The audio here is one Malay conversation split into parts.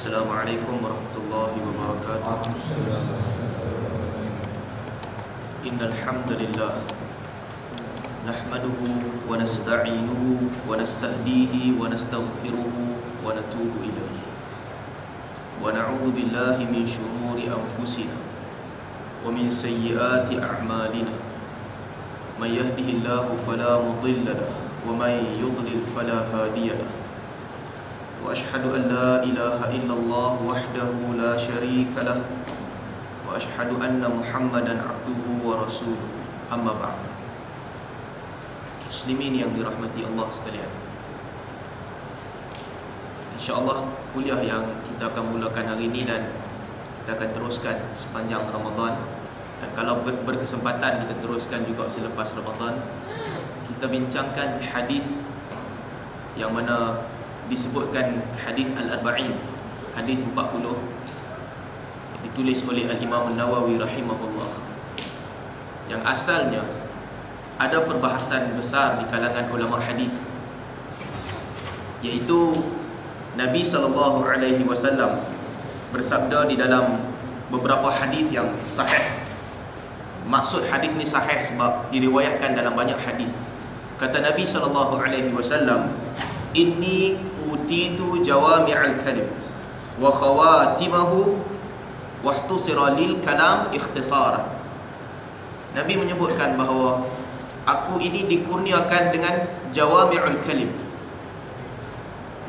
Assalamualaikum warahmatullahi wabarakatuh. Innal hamdalillah nahmaduhu wa nasta'inuhu wa nastahdihi wa nastaghfiruhu wa natubu ilaihi wa na'udzu billahi min shururi anfusina wa min sayyiati a'malina. Man yahdihillahu fala mudilla lahu wa man yudlil fala hadiya lahu. وأشهد أن لا إله إلا الله وحده لا شريك له وأشهد أن محمدا عبده ورسوله. أما بعد. Muslimin yang dirahmati Allah sekalian, InsyaAllah kuliah yang kita akan mulakan hari ini dan kita akan teruskan sepanjang Ramadan, dan kalau berkesempatan kita teruskan juga selepas Ramadan. Kita bincangkan hadis yang mana disebutkan hadis Al-Arba'in, hadis 40, ditulis oleh Al-Imam An-Nawawi rahimahullah, yang asalnya ada perbahasan besar di kalangan ulama hadis, iaitu Nabi SAW bersabda di dalam beberapa hadis yang sahih. Maksud hadis ni sahih sebab diriwayatkan dalam banyak hadis. Kata Nabi SAW, "Inni utitu jawami'al kalim wa khawatimahu wahtusira lil kalam ikhtisaran." Nabi menyebutkan bahawa aku ini dikurniakan dengan jawami'ul kalim.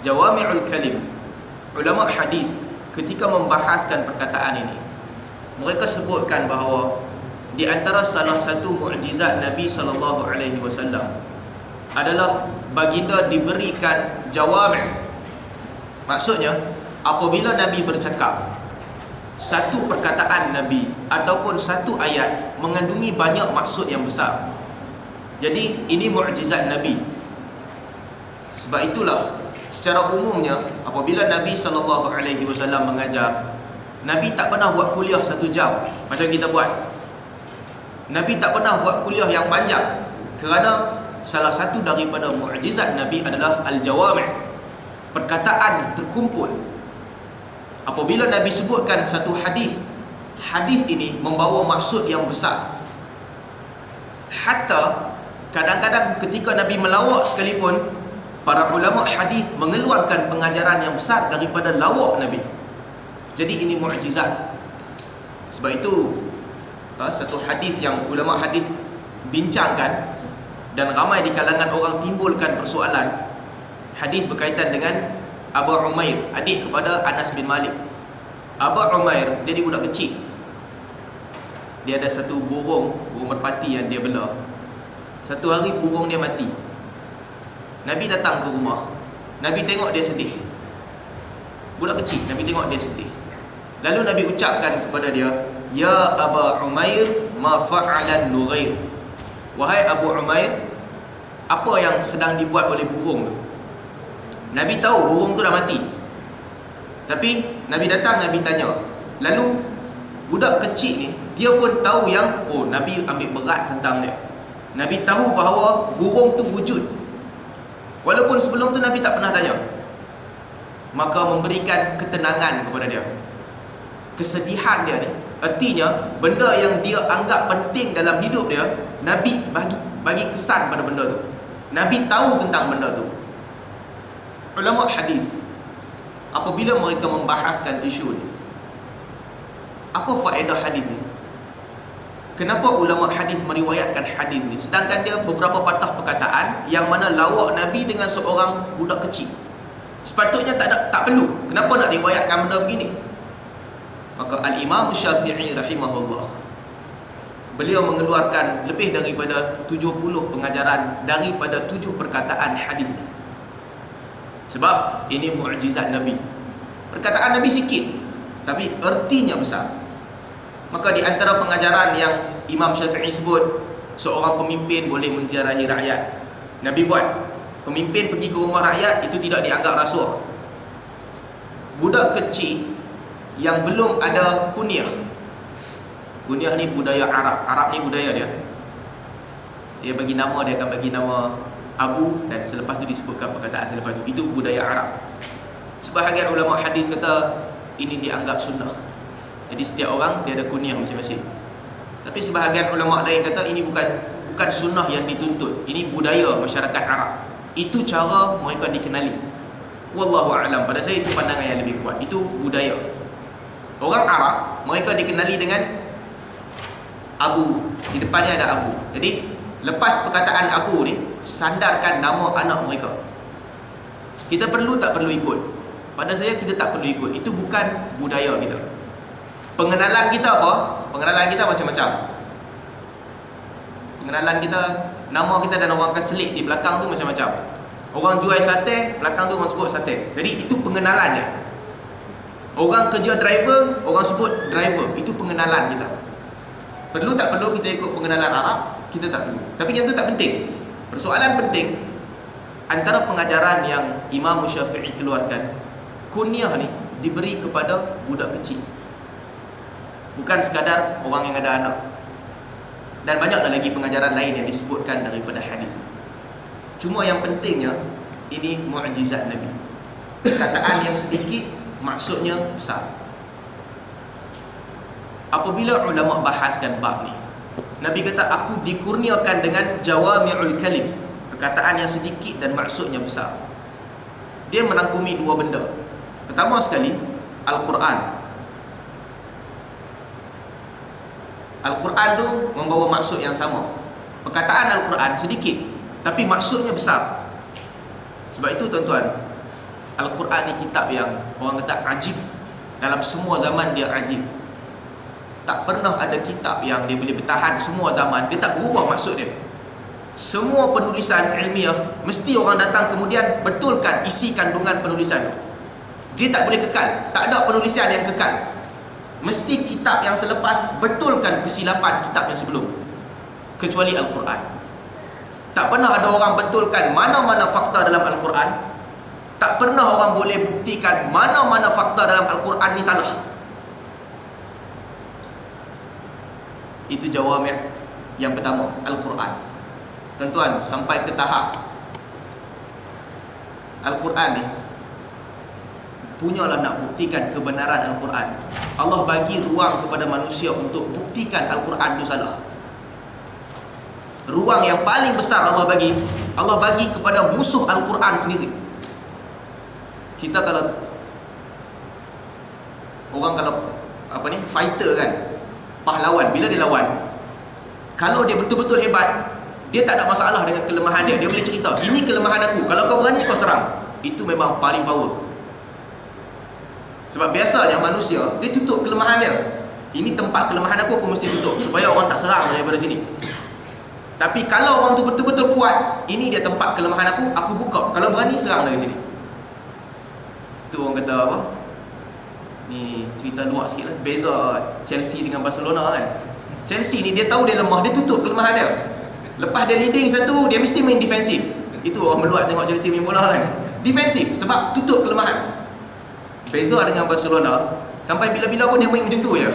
Jawami'ul kalim, ulama hadis ketika membahaskan perkataan ini, mereka sebutkan bahawa di antara salah satu mukjizat Nabi SAW adalah baginda diberikan jawami'. Maksudnya, apabila Nabi bercakap, satu perkataan Nabi ataupun satu ayat mengandungi banyak maksud yang besar. Jadi ini mukjizat Nabi. Sebab itulah secara umumnya apabila Nabi SAW mengajar, Nabi tak pernah buat kuliah 1 jam macam kita buat. Nabi tak pernah buat kuliah yang panjang, kerana salah satu daripada mukjizat Nabi adalah al-jawami', perkataan terkumpul. Apabila Nabi sebutkan satu hadis, hadis ini membawa maksud yang besar. Hatta kadang-kadang ketika Nabi melawak sekalipun, para ulama hadis mengeluarkan pengajaran yang besar daripada lawak Nabi. Jadi ini mukjizat. Sebab itu satu hadis yang ulama hadis bincangkan dan ramai di kalangan orang timbulkan persoalan, hadis berkaitan dengan Abu Umair, adik kepada Anas bin Malik. Abu Umair, dia budak kecil. Dia ada satu burung merpati yang dia bela. Satu hari burung dia mati. Nabi datang ke rumah. Nabi tengok dia sedih. Budak kecil, Nabi tengok dia sedih. Lalu Nabi ucapkan kepada dia, "Ya Abu Umair, ma fa'alan nughair." Wahai Abu Umair, apa yang sedang dibuat oleh burung tu? Nabi tahu burung tu dah mati, tapi Nabi datang, Nabi tanya. Lalu budak kecil ni, dia pun tahu yang Nabi ambil berat tentang dia. Nabi tahu bahawa burung tu wujud, walaupun sebelum tu Nabi tak pernah tanya. Maka memberikan ketenangan kepada dia. Kesedihan dia ni, artinya benda yang dia anggap penting dalam hidup dia, Nabi bagi kesan pada benda tu. Nabi tahu tentang benda tu. Ulama hadis apabila mereka membahaskan isu ni, apa faedah hadis ni? Kenapa ulama hadis meriwayatkan hadis ni sedangkan dia beberapa patah perkataan yang mana lawak Nabi dengan seorang budak kecil? Sepatutnya tak perlu. Kenapa nak riwayatkan benda begini? Maka Al-Imam Syafi'i rahimahullah, beliau mengeluarkan lebih daripada 70 pengajaran daripada 7 perkataan hadis ini. Sebab ini mukjizat Nabi. Perkataan Nabi sikit, tapi ertinya besar. Maka di antara pengajaran yang Imam Syafi'i sebut, seorang pemimpin boleh menziarahi rakyat. Nabi buat. Pemimpin pergi ke rumah rakyat, itu tidak dianggap rasuah. Budak kecil yang belum ada kunyah. Kunyah ni budaya Arab. Arab ni budaya dia. Dia bagi nama, dia akan bagi nama Abu, dan selepas tu disebutkan perkataan selepas tu. Itu budaya Arab. Sebahagian ulama hadis kata ini dianggap sunnah. Jadi setiap orang dia ada kunyah masing-masing. Tapi sebahagian ulama lain kata ini bukan sunnah yang dituntut. Ini budaya masyarakat Arab. Itu cara mereka dikenali. Wallahu a'lam. Pada saya itu pandangan yang lebih kuat. Itu budaya. Orang Arab mereka dikenali dengan Abu. Di depannya ada Abu. Jadi lepas perkataan Abu ni, sandarkan nama anak mereka. Kita perlu tak perlu ikut? Pada saya kita tak perlu ikut. Itu bukan budaya kita. Pengenalan kita apa? Pengenalan kita macam-macam. Pengenalan kita, nama kita dan orang akan selit di belakang tu macam-macam. Orang jual sate, belakang tu orang sebut sate. Jadi itu pengenalan dia. Orang kerja driver, orang sebut driver. Itu pengenalan kita. Perlu tak perlu kita ikut pengenalan Arab? Kita tak perlu. Tapi yang tu tak penting. Persoalan penting, antara pengajaran yang Imam Syafi'i keluarkan, kunyah ni diberi kepada budak kecil, bukan sekadar orang yang ada anak. Dan banyaklah lagi pengajaran lain yang disebutkan daripada hadis. Cuma yang pentingnya, ini mukjizat Nabi. Perkataan yang sedikit, maksudnya besar. Apabila ulama bahaskan bab ni, Nabi kata aku dikurniakan dengan jawami'ul kalim, perkataan yang sedikit dan maksudnya besar. Dia merangkumi dua benda. Pertama sekali, Al-Quran. Al-Quran tu membawa maksud yang sama. Perkataan Al-Quran sedikit, tapi maksudnya besar. Sebab itu tuan-tuan, Al-Quran ni kitab yang orang kata ajib. Dalam semua zaman dia ajib. Tak pernah ada kitab yang dia boleh bertahan semua zaman. Dia tak berubah maksud dia. Semua penulisan ilmiah, mesti orang datang kemudian betulkan isi kandungan penulisan. Dia tak boleh kekal. Tak ada penulisan yang kekal. Mesti kitab yang selepas betulkan kesilapan kitab yang sebelum. Kecuali Al-Quran. Tak pernah ada orang betulkan mana-mana fakta dalam Al-Quran. Tak pernah orang boleh buktikan mana-mana fakta dalam Al-Quran ni salah. Itu jawami' yang pertama, Al-Quran. Tuan-tuan, sampai ke tahap Al-Quran ni punyalah nak buktikan kebenaran Al-Quran. Allah bagi ruang kepada manusia untuk buktikan Al-Quran itu salah. Ruang yang paling besar Allah bagi kepada musuh Al-Quran sendiri. Kita kalau fighter kan, pahlawan, bila dia lawan, kalau dia betul-betul hebat, dia tak ada masalah dengan kelemahan dia. Dia boleh cerita, ini kelemahan aku, kalau kau berani kau serang. Itu memang paling power. Sebab biasanya manusia, dia tutup kelemahan dia. Ini tempat kelemahan aku mesti tutup, supaya orang tak serang daripada sini. Tapi kalau orang tu betul-betul kuat, ini dia tempat kelemahan aku buka. Kalau berani serang dari sini. Itu orang kata apa? Ni cerita luar sikit lah. Beza Chelsea dengan Barcelona kan. Chelsea ni dia tahu dia lemah, dia tutup kelemahan dia. Lepas dia leading satu, dia mesti main defensif. Itu orang meluat tengok Chelsea main bola kan. Defensif, sebab tutup kelemahan. Beza dengan Barcelona, sampai bila-bila pun dia main macam tu je.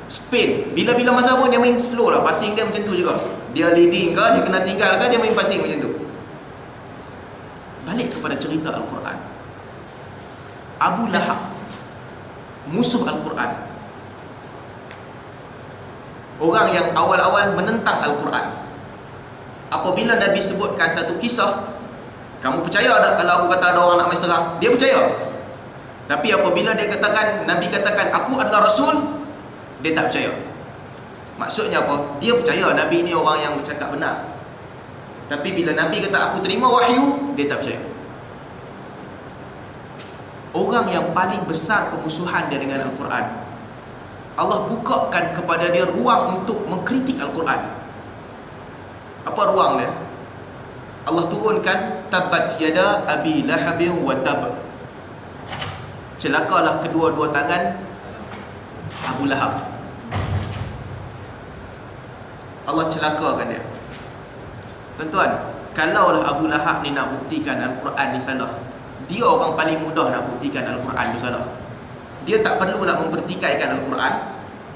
Spain, bila-bila masa pun dia main slow lah. Passing dia macam tu juga. Dia leading ke, dia kena tinggal ke, dia main passing macam tu. Balik kepada cerita Al-Quran. Abu Lahab, musuh Al-Quran, orang yang awal-awal menentang Al-Quran. Apabila Nabi sebutkan satu kisah, kamu percaya tak kalau aku kata ada orang nak main serang? Dia percaya. Tapi apabila Nabi katakan aku adalah Rasul, dia tak percaya. Maksudnya apa? Dia percaya Nabi ni orang yang bercakap benar. Tapi bila Nabi kata aku terima wahyu, dia tak percaya. Orang yang paling besar permusuhan dia dengan Al-Quran, Allah bukakan kepada dia ruang untuk mengkritik Al-Quran. Apa ruang dia? Allah turunkan tabbat yada abi lahabin wa tab. Celakalah kedua-dua tangan Abu Lahab. Allah celakakan dia. Tuan-tuan, kalaulah Abu Lahab ni nak buktikan Al-Quran ni salah, dia orang paling mudah nak buktikan Al-Quran ni salah. Dia tak perlu nak mempertikaikan Al-Quran.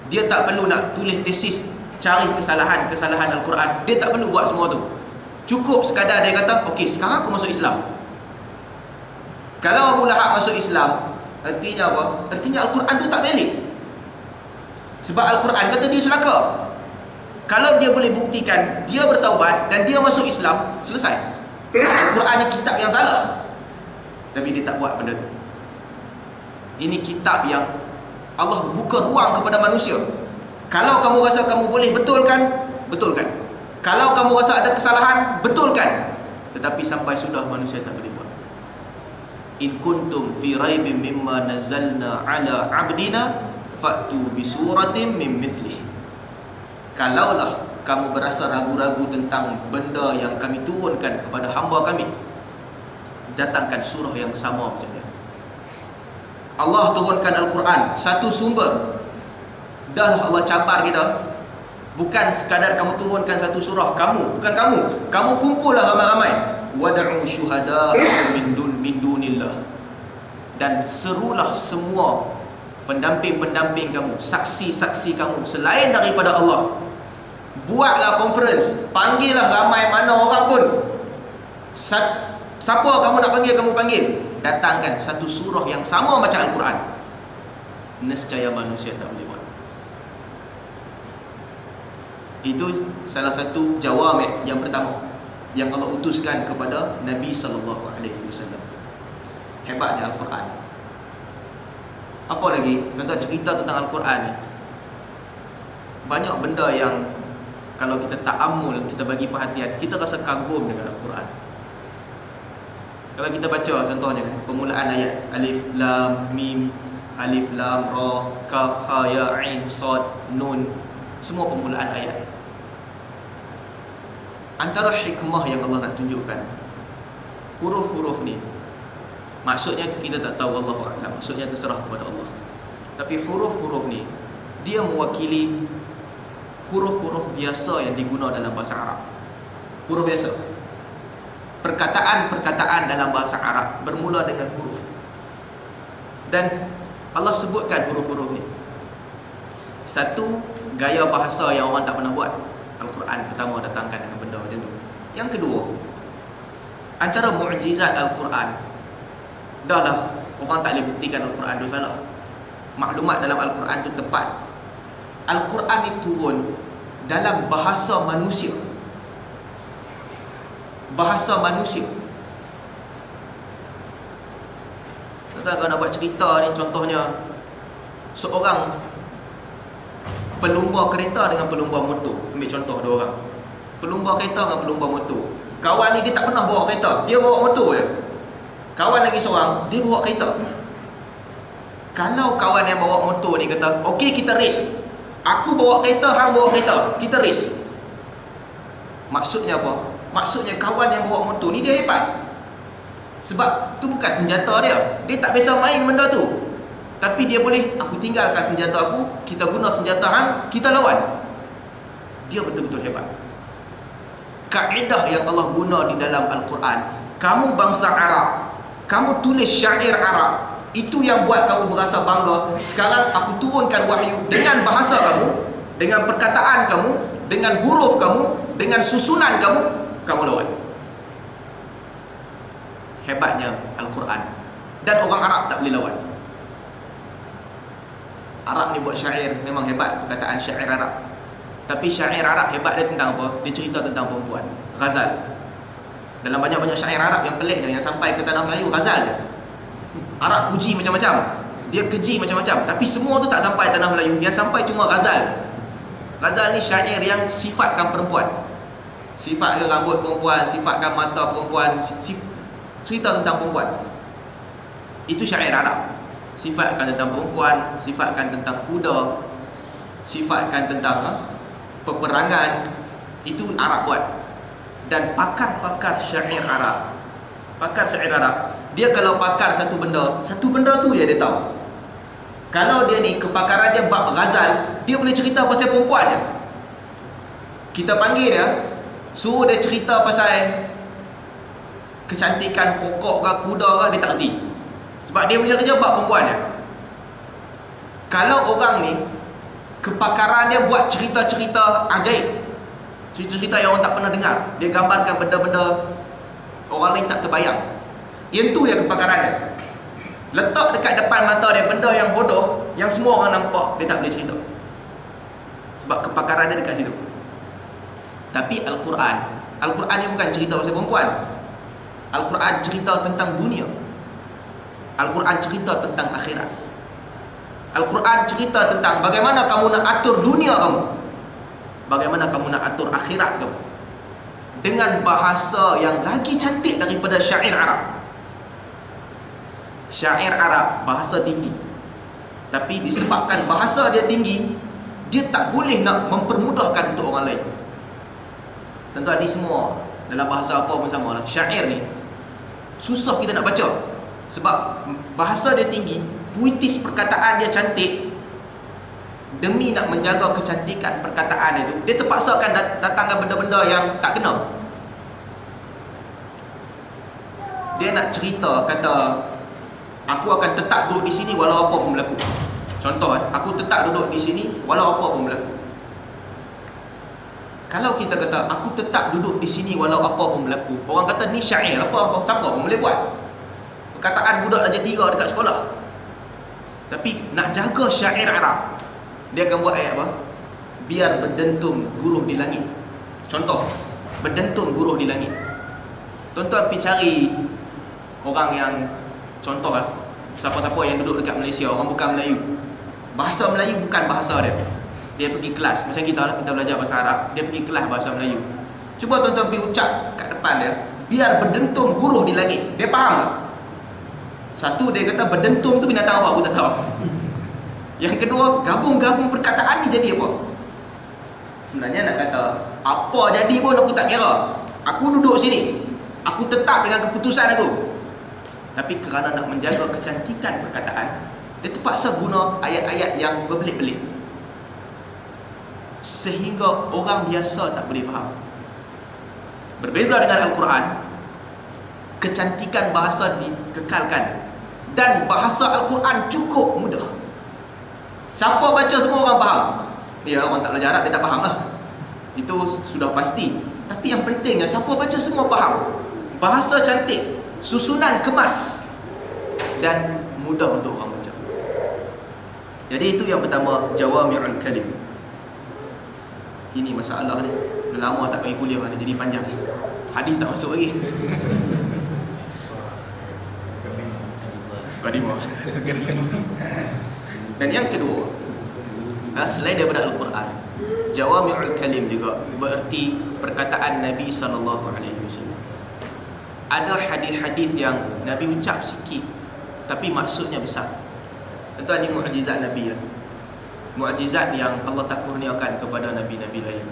Dia tak perlu nak tulis tesis cari kesalahan-kesalahan Al-Quran. Dia tak perlu buat semua tu. Cukup sekadar dia kata, okey, sekarang aku masuk Islam. Kalau Abu Lahab masuk Islam, artinya apa? Artinya Al-Quran tu tak valid. Sebab Al-Quran kata dia celaka. Kalau dia boleh buktikan dia bertaubat dan dia masuk Islam, selesai. Al-Quran ni kitab yang salah. Tapi dia tak buat benda tu. Ini kitab yang Allah buka ruang kepada manusia. Kalau kamu rasa kamu boleh betulkan, betulkan. Kalau kamu rasa ada kesalahan, betulkan. Tetapi sampai sudah manusia tak boleh buat. In kuntum fi raibin mimma nazzalna ala abdina fa'tu bi suratin min mithlih. Kalaulah kamu berasa ragu-ragu tentang benda yang kami turunkan kepada hamba kami, datangkan surah yang sama macam dia. Allah turunkan Al-Quran, satu sumber. Dahlah Allah cabar kita. Bukan sekadar kamu turunkan satu surah, bukan kamu kumpullah ramai-ramai. Wad'u syuhada'a min dunillah. Dan serulah semua pendamping-pendamping kamu, saksi-saksi kamu selain daripada Allah. Buatlah conference, panggillah ramai mana orang pun. Siapa kamu nak panggil, kamu panggil. Datangkan satu surah yang sama macam Al-Quran. Nescaya manusia tak boleh buat. Itu salah satu jawami' yang pertama yang Allah utuskan kepada Nabi SAW. Hebatnya Al-Quran. Apa lagi? Tentang cerita tentang Al-Quran ni, banyak benda yang kalau kita ta'ammul, kita bagi perhatian, kita rasa kagum dengan Al-Quran. Kalau kita baca contohnya permulaan ayat Alif Lam Mim, Alif Lam Ra, Kaf Ha Ya Ain Sad Nun, semua permulaan ayat. Antara hikmah yang Allah nak tunjukkan, huruf-huruf ni, maksudnya kita tak tahu, Wallahu a'lam, maksudnya terserah kepada Allah. Tapi huruf-huruf ni, dia mewakili huruf-huruf biasa yang digunakan dalam bahasa Arab. Huruf biasa. Perkataan-perkataan dalam bahasa Arab bermula dengan huruf. Dan Allah sebutkan huruf-huruf ni. Satu, gaya bahasa yang orang tak pernah buat. Al-Quran pertama datangkan dengan benda macam tu. Yang kedua, antara mukjizat Al-Quran, dahlah orang tak boleh buktikan Al-Quran tu salah. Maklumat dalam Al-Quran tu tepat. Al-Quran ni turun dalam bahasa manusia. Bahasa manusia. Tentang kalau nak buat cerita ni, contohnya seorang pelumba kereta dengan pelumba motor. Ambil contoh dua orang. Pelumba kereta dengan pelumba motor. Kawan ni dia tak pernah bawa kereta, dia bawa motor je. Kawan lagi seorang, dia bawa kereta. Kalau kawan yang bawa motor ni kata, okey kita race, aku bawa kereta, hang bawa kereta, kita race. Maksudnya apa? Maksudnya kawan yang bawa motor ni dia hebat. Sebab tu bukan senjata dia. Dia tak biasa main benda tu. Tapi dia boleh, aku tinggalkan senjata aku, kita guna senjata hang, kita lawan. Dia betul-betul hebat. Kaedah yang Allah guna di dalam Al-Quran, kamu bangsa Arab, kamu tulis syair Arab, itu yang buat kamu berasa bangga. Sekarang aku turunkan wahyu dengan bahasa kamu, dengan perkataan kamu, dengan huruf kamu, dengan susunan kamu, kamu lawan. Hebatnya Al-Quran. Dan orang Arab tak boleh lawan. Arab ni buat syair memang hebat, perkataan syair Arab. Tapi syair Arab hebat dia tentang apa? Dia cerita tentang perempuan. Ghazal. Dalam banyak-banyak syair Arab yang peliknya, yang sampai ke tanah Melayu, ghazal je. Arab puji macam-macam, dia keji macam-macam, tapi semua tu tak sampai tanah Melayu. Yang sampai cuma ghazal. Ghazal ni syair yang sifatkan perempuan. Sifatkan rambut perempuan, sifatkan mata perempuan, cerita tentang perempuan. Itu syair Arab. Sifatkan tentang perempuan, sifatkan tentang kuda, sifatkan tentang peperangan. Itu Arab buat. Dan pakar-pakar syair Arab, pakar syair Arab, dia kalau pakar satu benda tu je dia tahu. Kalau dia ni kepakaran dia bab ghazal, dia boleh cerita pasal perempuan je. Kita panggil dia, suruh dia cerita pasal kecantikan pokok ke kuda ke, dia tak reti. Sebab dia punya kerja bab perempuan je. Kalau orang ni kepakaran dia buat cerita-cerita ajaib, cerita-cerita yang orang tak pernah dengar, dia gambarkan benda-benda orang lain tak terbayang, yang tu yang kepakaran dia. letak dekat depan mata dia benda yang bodoh, yang semua orang nampak, dia tak boleh cerita. Sebab kepakaran dia dekat situ. Tapi Al-Quran ni bukan cerita pasal perempuan. Al-Quran cerita tentang dunia. Al-Quran cerita tentang akhirat. Al-Quran cerita tentang bagaimana kamu nak atur dunia kamu, bagaimana kamu nak atur akhirat kamu, dengan bahasa yang lagi cantik daripada syair Arab. Syair Arab bahasa tinggi, tapi disebabkan bahasa dia tinggi, dia tak boleh nak mempermudahkan untuk orang lain. Tuan-tuan, ni semua dalam bahasa apa pun sama lah. Syair ni susah kita nak baca sebab bahasa dia tinggi, puitis perkataan dia cantik. Demi nak menjaga kecantikan perkataan dia tu, dia terpaksakan datangkan benda-benda yang tak kena. Dia nak cerita, kata aku akan tetap duduk di sini walau apa pun berlaku. Contoh, aku tetap duduk di sini walau apa pun berlaku. Kalau kita kata aku tetap duduk di sini walau apa pun berlaku, orang kata ni syair apa siapa pun boleh buat. Perkataan budak darjah 3 dekat sekolah. Tapi nak jaga syair Arab, dia akan buat ayat apa? Biar berdentum guruh di langit. Contoh, berdentum guruh di langit. Tuan-tuan pergi cari orang yang, contoh lah, siapa-siapa yang duduk dekat Malaysia, orang bukan Melayu, bahasa Melayu bukan bahasa dia. Dia pergi kelas, macam kita lah, kita belajar bahasa Arab, dia pergi kelas bahasa Melayu. Cuba tuan-tuan pergi ucap kat depan dia, biar berdentum guruh di langit. Dia faham tak? Satu, dia kata berdentum tu binatang apa, aku tak tahu. Yang kedua, gabung-gabung perkataan ni jadi apa? Sebenarnya nak kata apa jadi pun aku tak kira. Aku duduk sini, aku tetap dengan keputusan aku. Tapi kerana nak menjaga kecantikan perkataan, dia terpaksa guna ayat-ayat yang berbelit-belit, sehingga orang biasa tak boleh faham. Berbeza dengan Al-Quran, kecantikan bahasa dikekalkan, dan bahasa Al-Quran cukup mudah. Siapa baca semua orang faham. Ya, orang tak belajar Arab dia tak faham lah, itu sudah pasti. Tapi yang pentingnya siapa baca semua faham. Bahasa cantik, susunan kemas, dan mudah untuk orang baca. Jadi itu yang pertama, jawami'ul kalim. Ini masalah ni, dah lama tak pergi kuliah ni, jadi panjang. Hadis tak masuk lagi. Qadimah. Dan yang kedua, selain daripada Al-Quran, jawami'ul kalim juga bererti perkataan Nabi SAW. Ada hadis-hadis yang Nabi ucap sikit tapi maksudnya besar. Tentu ini mukjizat Nabi lah. Mukjizat yang Allah tak kurniakan kepada Nabi-Nabi lain.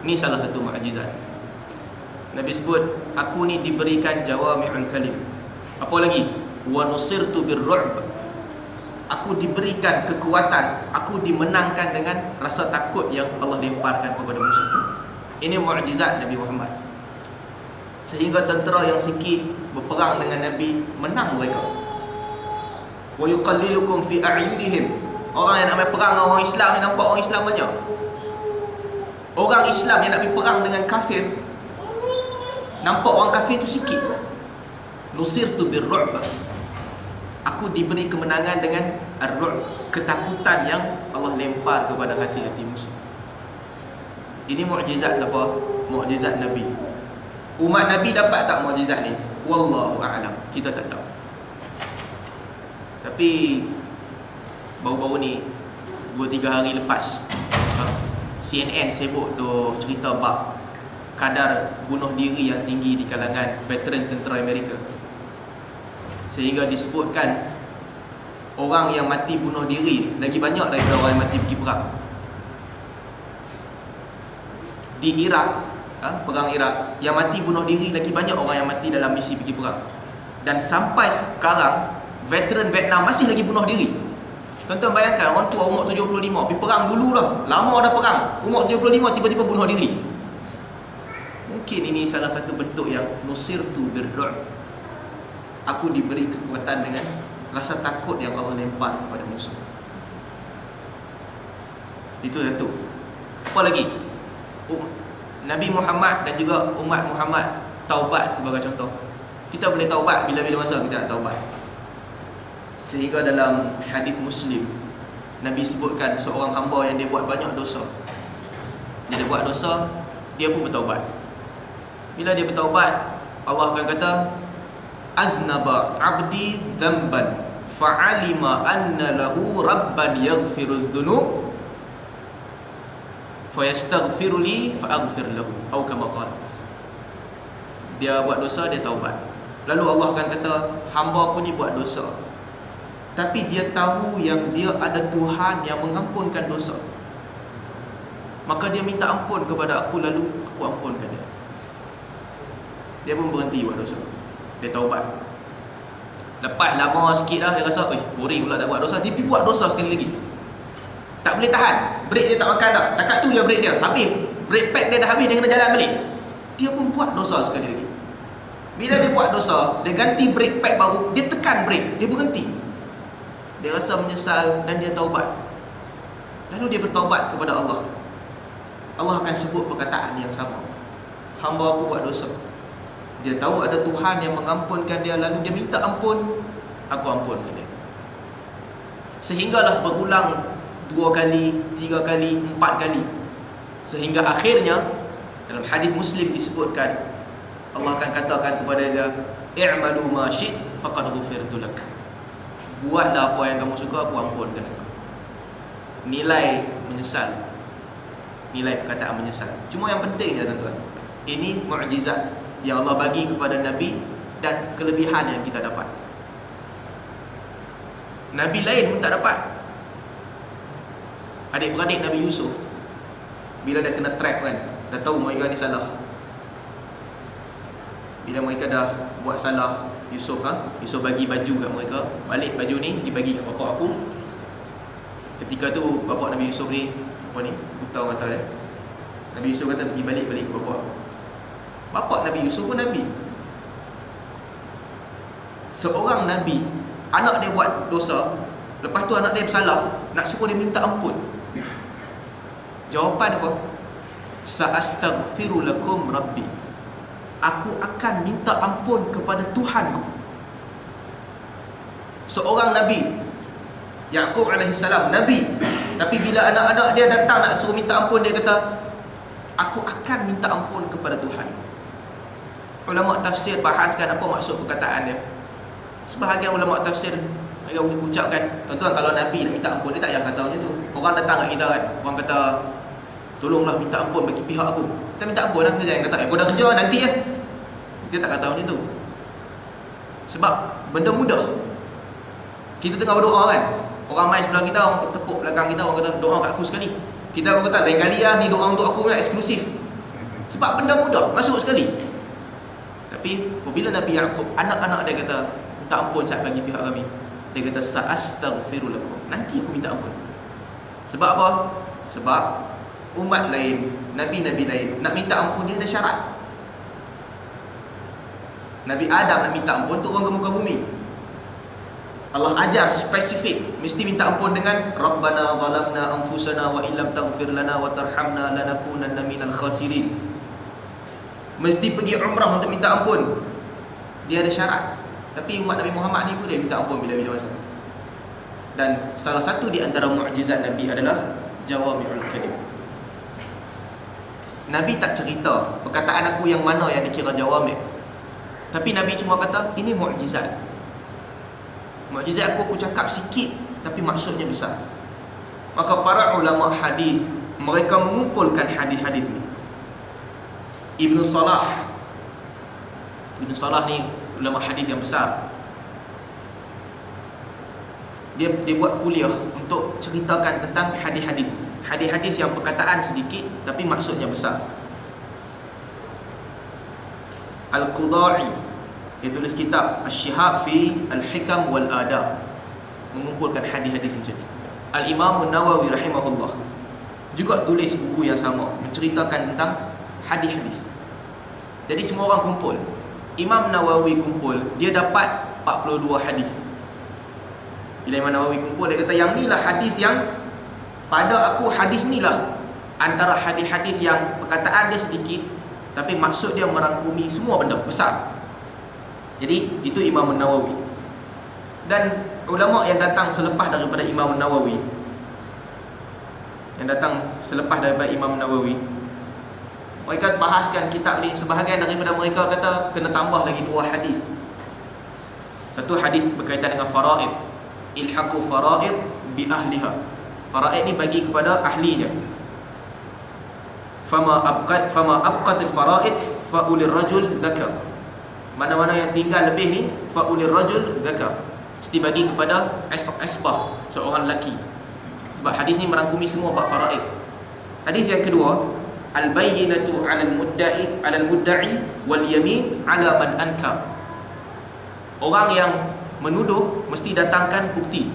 Ini salah satu mukjizat. Nabi sebut, aku ni diberikan jawami'ul kalim. Apa lagi? Wa nusirtu birru'b. Aku diberikan kekuatan, aku dimenangkan dengan rasa takut yang Allah lemparkan kepada musuh. Ini mukjizat Nabi Muhammad. Sehingga tentera yang sikit berperang dengan Nabi, menang mereka. Wa yuqallilukum fi a'yunihim. Orang yang nak main perang dengan orang Islam ni, nampak orang Islam banyak. Orang Islam yang nak pergi perang dengan kafir, nampak orang kafir tu sikit. Nusirtu birru'b. Aku diberi kemenangan dengan ar-ru'b, ketakutan yang Allah lempar kepada hati-hati musuh. Ini mukjizat apa? Mukjizat Nabi. Umat Nabi dapat tak mukjizat ni? Wallahu a'lam, kita tak tahu. Tapi baru-baru ni 2-3 hari lepas, CNN sibuk tu cerita bab kadar bunuh diri yang tinggi di kalangan veteran tentera Amerika. Sehingga disebutkan orang yang mati bunuh diri lagi banyak daripada orang yang mati pergi perang. Di Iraq, perang Iraq, yang mati bunuh diri lagi banyak orang yang mati dalam misi pergi perang. Dan sampai sekarang veteran Vietnam masih lagi bunuh diri. Tuan-tuan bayangkan, orang tua umur 75 pergi perang dulu lah, lama dah perang, umur 75 tiba-tiba bunuh diri. Mungkin ini salah satu bentuk yang nusirtu birru'b. Aku diberi kekuatan dengan rasa takut yang Allah lempar kepada musuh. Itu satu. Apa lagi? Nabi Muhammad dan juga umat Muhammad taubat sebagai contoh. Kita boleh taubat bila-bila masa kita nak taubat. Sehingga dalam hadis Muslim, Nabi sebutkan seorang hamba yang dia buat banyak dosa. Dia buat dosa, dia pun bertaubat. Bila dia bertaubat, Allah akan kata, aznaba abdi dhanban fa'alima anna lahu rabban yaghfiru dhunub fayastaghfiru li fa'aghfir lahu, atau kama qala. Dia buat dosa, dia taubat. Lalu Allah akan kata, hamba aku ni buat dosa, tapi dia tahu yang dia ada Tuhan yang mengampunkan dosa. Maka dia minta ampun kepada aku, lalu aku ampunkan dia. Dia pun berhenti buat dosa. Dia taubat. Lepas lama sikit dah, dia rasa, boring pula tak buat dosa. Dia pergi buat dosa sekali lagi. Tak boleh tahan. Brake dia tak makan dah. Takat tu je brake dia. Habis. Brake pack dia dah habis, dia kena jalan balik. Dia pun buat dosa sekali lagi. Bila dia buat dosa, dia ganti brake pack baru, dia tekan brake, dia berhenti. Dia rasa menyesal dan dia taubat. Lalu dia bertaubat kepada Allah. Allah akan sebut perkataan yang sama. Hamba aku buat dosa. Dia tahu ada Tuhan yang mengampunkan dia, lalu dia minta ampun, aku ampunkan dia. Sehinggalah berulang 2 kali, 3 kali, 4 kali. Sehingga akhirnya dalam hadis Muslim disebutkan, Allah akan katakan kepada dia, i'malu ma syi't faqad ghufirtu lak. Buatlah apa yang kamu suka, aku ampunkan kamu. Nilai menyesal, nilai perkataan menyesal. Cuma yang pentingnya tuan-tuan, ini mukjizat yang Allah bagi kepada Nabi dan kelebihan yang kita dapat. Nabi lain pun tak dapat. Adik-beradik Nabi Yusuf, bila dah kena trap kan, dah tahu mereka ni salah. Bila mereka dah buat salah, Yusuf bagi baju kat mereka. Balik baju ni dibagi kat bapak aku. Ketika tu bapak Nabi Yusuf ni, apa ni, buta mata dia. Nabi Yusuf kata pergi balik ke bapak aku. Bapak Nabi Yusuf pun Nabi. Seorang Nabi, anak dia buat dosa, lepas tu anak dia bersalah, nak suruh dia minta ampun. Jawapan apa? Sa'astaghfiru lakum rabbi. Aku akan minta ampun kepada Tuhanku. Seorang Nabi, Yaqub alaihissalam, Nabi, tapi bila anak-anak dia datang nak suruh minta ampun, dia kata, aku akan minta ampun kepada Tuhanku. Ulama tafsir bahaskan apa maksud perkataan dia. Sebahagian ulama tafsir mereka ucapkan, tuan-tuan, kalau Nabi nak minta ampun, dia tak payah kata macam tu. Orang datang kat kita kan, orang kata, tolonglah minta ampun bagi pihak aku. Kita minta ampun lah, kita jangan kata, aku dah kerja nanti ya. Kita tak kata macam tu. Sebab benda mudah. Kita tengah berdoa kan, orang main sebelah kita, orang tepuk belakang kita, orang kata, doa kat aku sekali. Kita pun kata, lain kali lah, ni doa untuk aku ni eksklusif. Sebab benda mudah, masuk sekali. Tapi apabila Nabi Yaqub, anak-anak dia kata, minta ampun saat bagi pihak kami, dia kata, sa'astaghfiru lakum, nanti aku minta ampun. Sebab apa? Sebab umat lain, Nabi-Nabi lain, nak minta ampun dia ada syarat. Nabi Adam nak minta ampun turun ke muka bumi, Allah ajar spesifik, mesti minta ampun dengan Rabbana zalamna anfusana wa illam taghfir lana wa tarhamna lanakunanna minal khasirin. Mesti pergi umrah untuk minta ampun. Dia ada syarat. Tapi umat Nabi Muhammad ni boleh minta ampun bila-bila masa. Dan salah satu di antara mukjizat Nabi adalah jawami'ul kalim. Nabi tak cerita perkataan aku yang mana yang dikira jawami'. Tapi Nabi cuma kata, ini mukjizat. Mukjizat aku cakap sikit tapi maksudnya besar. Maka para ulama hadis, mereka mengumpulkan hadis-hadis ni. Ibnu Salah ni ulama hadis yang besar. Dia buat kuliah untuk ceritakan tentang hadis-hadis. Hadis-hadis yang perkataan sedikit tapi maksudnya besar. Al-Qudai, dia tulis kitab Asy-Syihab fi Al-Hikam wal Adab, mengumpulkan hadis-hadis macam ni. Al-Imam An-Nawawi rahimahullah juga tulis buku yang sama, menceritakan tentang hadis-hadis. Jadi semua orang kumpul. Imam Nawawi kumpul, dia dapat 42 hadis. Bila Imam Nawawi kumpul, dia kata, yang ni lah hadis yang pada aku, hadis ni lah antara hadis-hadis yang perkataan dia sedikit tapi maksud dia merangkumi semua benda besar. Jadi itu Imam Nawawi. Dan ulama yang datang selepas daripada Imam Nawawi, mereka bahaskan kitab ni, sebahagian daripada mereka kata kena tambah lagi 2 hadis. Satu hadis berkaitan dengan faraid, ilhaqu faraid bi ahliha. Faraid ni bagi kepada ahlinya. Fama abqatil faraid fa ulir rajul dzakar. Mana-mana yang tinggal lebih ni fa ulir rajul dzakar, mesti bagi kepada asbah, seorang lelaki. Sebab hadis ni merangkumi semua bab faraid. Hadis yang kedua, al-bayyinatu 'alal mudda'i wal yamin 'ala man ankar. Orang yang menuduh mesti datangkan bukti.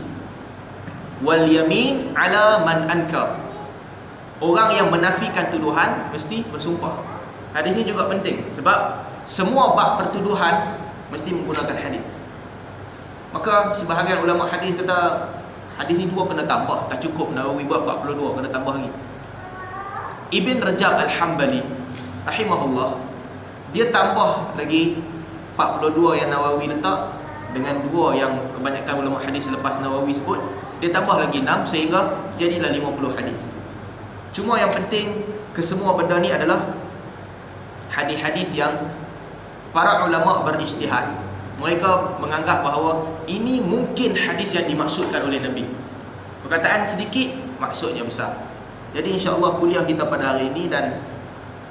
Wal yamin 'ala man ankar. Orang yang menafikan tuduhan mesti bersumpah. Hadis ni juga penting sebab semua bab pertuduhan mesti menggunakan hadis. Maka sebahagian ulama hadis kata hadis ni 2 kena tambah, tak cukup Nawawi buat 42, kena tambah lagi. Ibn Rajab Al-Hambali rahimahullah, dia tambah lagi 42 yang Nawawi letak dengan 2 yang kebanyakan ulama hadis selepas Nawawi sebut, dia tambah lagi 6 sehingga jadilah 50 hadis. Cuma yang penting kesemua benda ni adalah hadis-hadis yang para ulama berijtihad. Mereka menganggap bahawa ini mungkin hadis yang dimaksudkan oleh Nabi. Perkataan sedikit, maksudnya besar. Jadi insya-Allah kuliah kita pada hari ini dan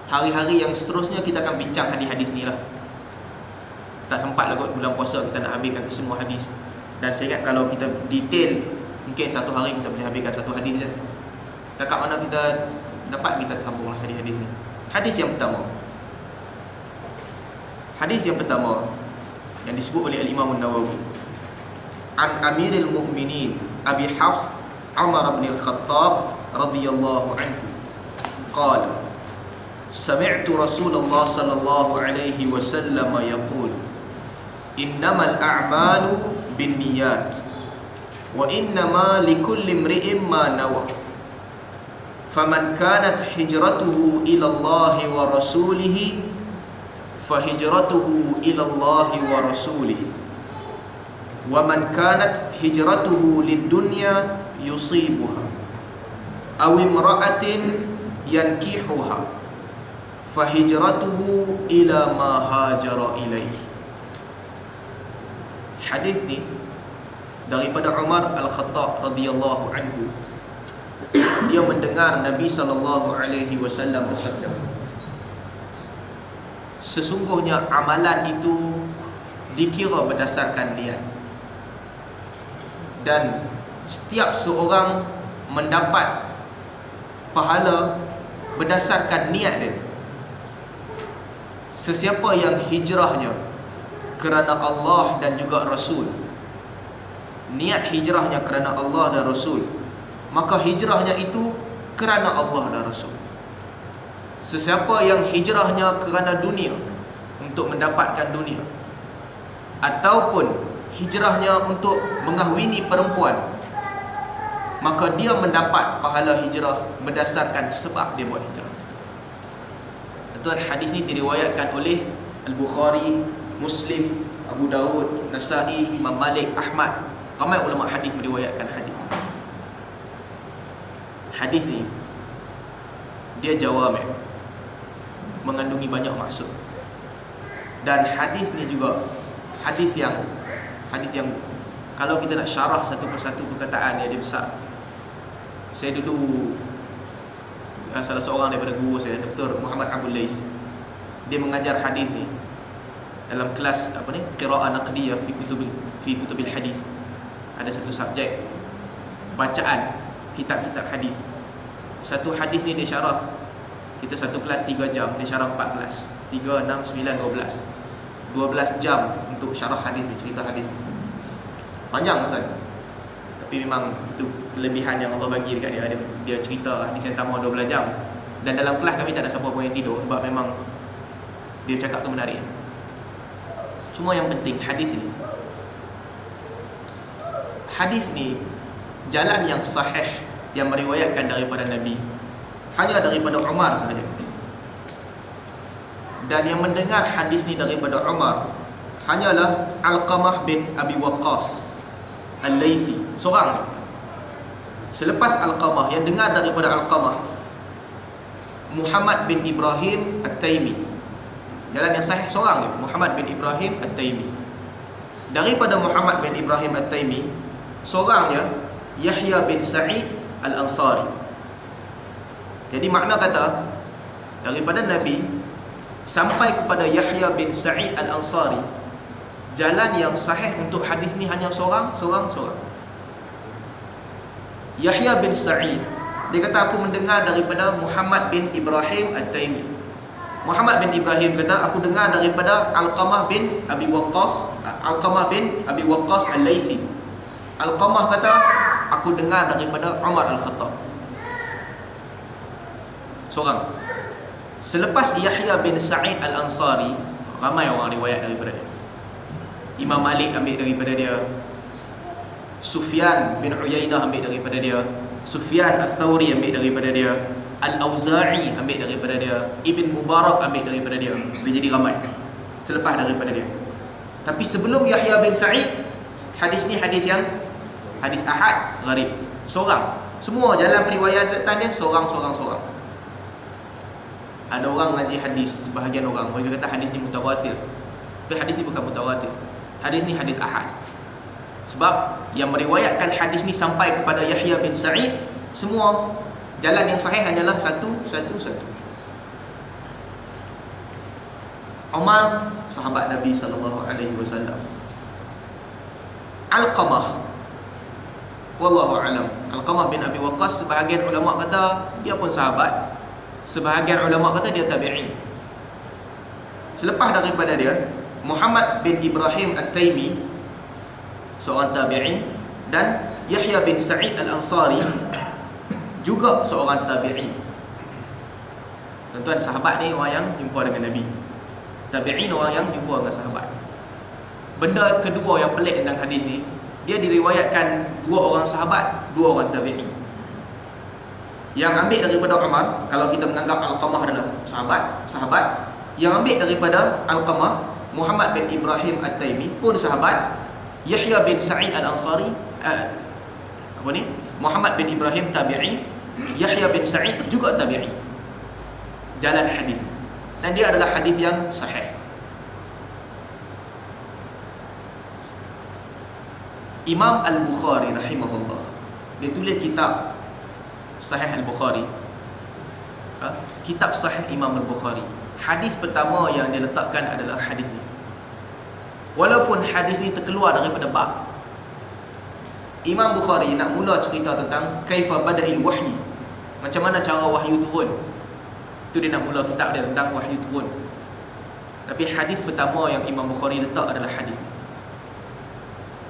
hari-hari yang seterusnya kita akan bincang hadis-hadis ni lah. Tak sempat lah kot bulan puasa kita nak habiskan ke semua hadis. Dan saya ingat kalau kita detail, mungkin satu hari kita boleh habiskan satu hadis je. Dekat mana kita dapat, kita sambunglah hadis-hadis ni. Hadis yang pertama yang disebut oleh Al-Imam An-Nawawi, an Amiril Mu'minin Abi Hafs Umar bin Al-Khattab radhiyallahu anhu qala sami'tu Rasulullah sallallahu alaihi wasallam yaqul innamal a'malu binniyat wa innama likulli imri'in ma nawa faman kanat hijratuhu ila Allah wa rasulihi fahijratuhu ila Allah wa rasulihi wa man kanat hijratuhu lid-dunya yusibuha aw imra'atin yankihuha fahijratuhu ila ma hajara ilaihi. Hadis ni daripada Umar Al-Khattab radhiyallahu anhu. Dia mendengar Nabi sallallahu alaihi wasallam bersabda, sesungguhnya amalan itu dikira berdasarkan niat, dan setiap seorang mendapat pahala berdasarkan niat dia. Sesiapa yang hijrahnya kerana Allah dan juga Rasul, niat hijrahnya kerana Allah dan Rasul, maka hijrahnya itu kerana Allah dan Rasul. Sesiapa yang hijrahnya kerana dunia, untuk mendapatkan dunia, ataupun hijrahnya untuk mengahwini perempuan, maka dia mendapat pahala hijrah berdasarkan sebab dia buat hijrah. Tuan, hadis ni diriwayatkan oleh Al-Bukhari, Muslim, Abu Daud, Nasa'i, Imam Malik, Ahmad. Ramai ulama hadis meriwayatkan hadis. Hadis ni dia jawami', mengandungi banyak maksud. Dan hadis ni juga hadis yang kalau kita nak syarah satu persatu perkataan dia besar. Saya dulu salah seorang daripada guru saya, Dr. Muhammad Abdul Lais, dia mengajar hadis ni dalam kelas qiraah naqdiyah fi kutubil hadis. Ada satu subjek bacaan kitab-kitab hadis. Satu hadis ni dia syarah, kita satu kelas 3 jam, dia syarah 4 kelas, 3, 6, 9, 12 jam untuk syarah hadis ni, cerita hadis ni. Panjang kan? Tapi memang itu kelebihan yang Allah bagi dekat dia. Dia cerita hadis yang sama 12 jam. Dan dalam kelas kami tak ada siapa pun yang tidur, sebab memang dia cakap tu menarik. Cuma yang penting hadis ni jalan yang sahih yang meriwayatkan daripada Nabi hanya daripada Umar sahaja. Dan yang mendengar hadis ni daripada Umar hanyalah Alqamah bin Abi Waqqas Al-Laythi, seorang ni. Selepas Alqamah, yang dengar daripada Alqamah, Muhammad bin Ibrahim At-Taimi. Jalan yang sahih seorang ni, Muhammad bin Ibrahim At-Taimi. Daripada Muhammad bin Ibrahim At-Taimi, seorangnya Yahya bin Sa'id Al-Ansari. Jadi makna kata, daripada Nabi sampai kepada Yahya bin Sa'id Al-Ansari, jalan yang sahih untuk hadis ni hanya seorang. Yahya bin Sa'id, dia kata aku mendengar daripada Muhammad bin Ibrahim At-Taimi. Muhammad bin Ibrahim kata aku dengar daripada Alqamah bin Abi Waqqas Al-Laythi. Alqamah kata aku dengar daripada Umar Al-Khattab. Seorang. Selepas Yahya bin Sa'id Al-Ansari, ramai orang riwayat daripada dia. Imam Malik ambil daripada dia, Sufyan bin Uyainah ambil daripada dia, Sufyan Ats-Tsauri ambil daripada dia, Al-Auza'i ambil daripada dia, Ibn Mubarak ambil daripada dia. Dia jadi ramai selepas daripada dia. Tapi sebelum Yahya bin Sa'id, hadis ni hadis ahad, gharib. Seorang. Semua jalan periwayatan dia seorang. Ada orang ngaji hadis, sebahagian orang mereka kata hadis ni mutawatir. Tapi hadis ni bukan mutawatir. Hadis ni hadis ahad. Sebab yang meriwayatkan hadis ni sampai kepada Yahya bin Sa'id, semua jalan yang sahih hanyalah satu. Umar, sahabat Nabi SAW. Alqamah, wallahu alam, Alqamah bin Abi Waqqas, sebahagian ulama kata dia pun sahabat, sebahagian ulama kata dia tabi'in. Selepas daripada dia, Muhammad bin Ibrahim At-Taimi, seorang tabi'in, dan Yahya bin Sa'id Al-Ansari, juga seorang tabi'in. Tuan-tuan, sahabat ni orang yang jumpa dengan Nabi, tabi'in orang yang jumpa dengan sahabat. Benda kedua yang pelik tentang hadis ni, dia diriwayatkan dua orang sahabat, dua orang tabi'in. Yang ambil daripada Umar, kalau kita menganggap Alqamah adalah sahabat, yang ambil daripada Alqamah, Muhammad bin Ibrahim At-Taimi pun sahabat, Yahya bin Sa'id Al-Ansari Muhammad bin Ibrahim tabi'i, Yahya bin Sa'id juga tabi'i. Jalan hadis ni, dan dia adalah hadis yang sahih. Imam Al-Bukhari rahimahullah, dia tulis kitab Sahih Al-Bukhari, kitab Sahih Imam Al-Bukhari. Hadis pertama yang dia letakkan adalah hadis ni. Walaupun hadis ni terkeluar daripada bab, Imam Bukhari nak mula cerita tentang kaifa bada'il wahyi, macam mana cara wahyu turun. Itu dia nak mula kitab dia tentang wahyu turun. Tapi hadis pertama yang Imam Bukhari letak adalah hadis ni.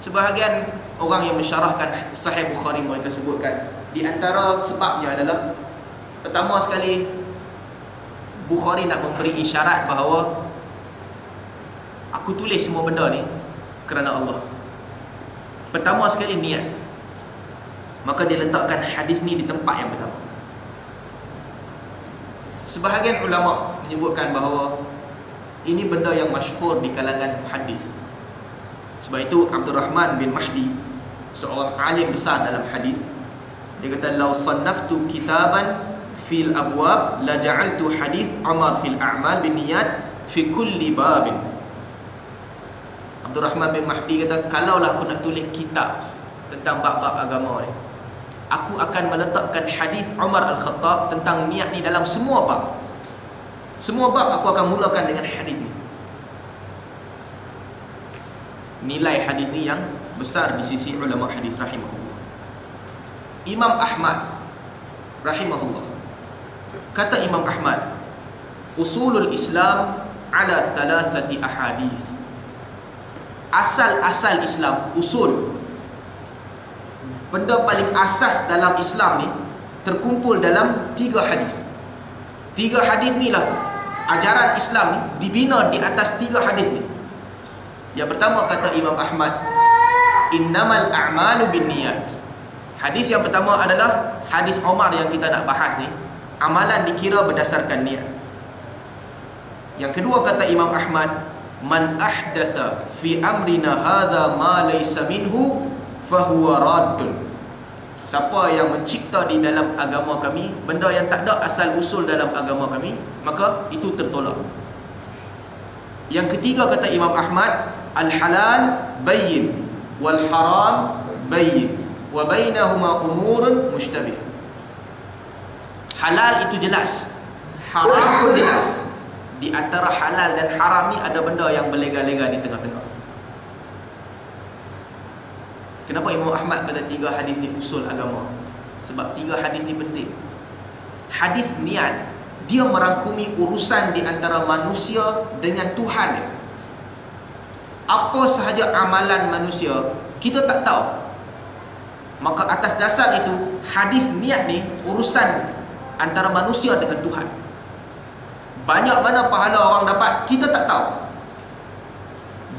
Sebahagian orang yang mensyarahkan Sahih Bukhari, mereka sebutkan di antara sebabnya adalah, pertama sekali, Bukhari nak memberi isyarat bahawa aku tulis semua benda ni kerana Allah. Pertama sekali niat. Maka dia letakkan hadis ni di tempat yang pertama. Sebahagian ulama menyebutkan bahawa ini benda yang masyhur di kalangan hadis. Sebab itu Abdul Rahman bin Mahdi, seorang alim besar dalam hadis, dia kata, "Law sannaftu kitaban fil abwab la ja'altu hadis Umar fil a'mal bin niyat fi kulli babin." Abdul Rahman bin Mahdi kata, kalaulah aku nak tulis kitab tentang bab-bab agama ni, aku akan meletakkan hadis Umar Al-Khattab tentang niat ni dalam semua bab. Semua bab aku akan mulakan dengan hadis ni. Nilai hadis ni yang besar di sisi ulama hadis rahimahullah. Imam Ahmad rahimahullah, kata Imam Ahmad, usulul Islam ala thalathati ahadith. Asal-asal Islam, usul, benda paling asas dalam Islam ni terkumpul dalam 3 hadis. 3 hadis ni lah ajaran Islam ni dibina di atas 3 hadis ni. Yang pertama kata Imam Ahmad, innamal a'malu binniyat. Hadis yang pertama adalah hadis Umar yang kita nak bahas ni, amalan dikira berdasarkan niat. Yang kedua kata Imam Ahmad, man ahdatha fi amrina hadha ma laysa minhu fahuwa raddun. Siapa yang mencipta di dalam agama kami benda yang tak ada asal usul dalam agama kami, maka itu tertolak. Yang ketiga kata Imam Ahmad, al-halal bayyin wal haram bayyin wa bainahuma umurun mushtabih. Halal itu jelas, haram pun jelas. Di antara halal dan haram ni ada benda yang berlega-lega di tengah-tengah. Kenapa Imam Ahmad kata 3 hadis ni usul agama? Sebab 3 hadis ni penting. Hadis niat, dia merangkumi urusan di antara manusia dengan Tuhan dia. Apa sahaja amalan manusia kita tak tahu. Maka atas dasar itu, hadis niat ni urusan antara manusia dengan Tuhan. Banyak mana pahala orang dapat kita tak tahu.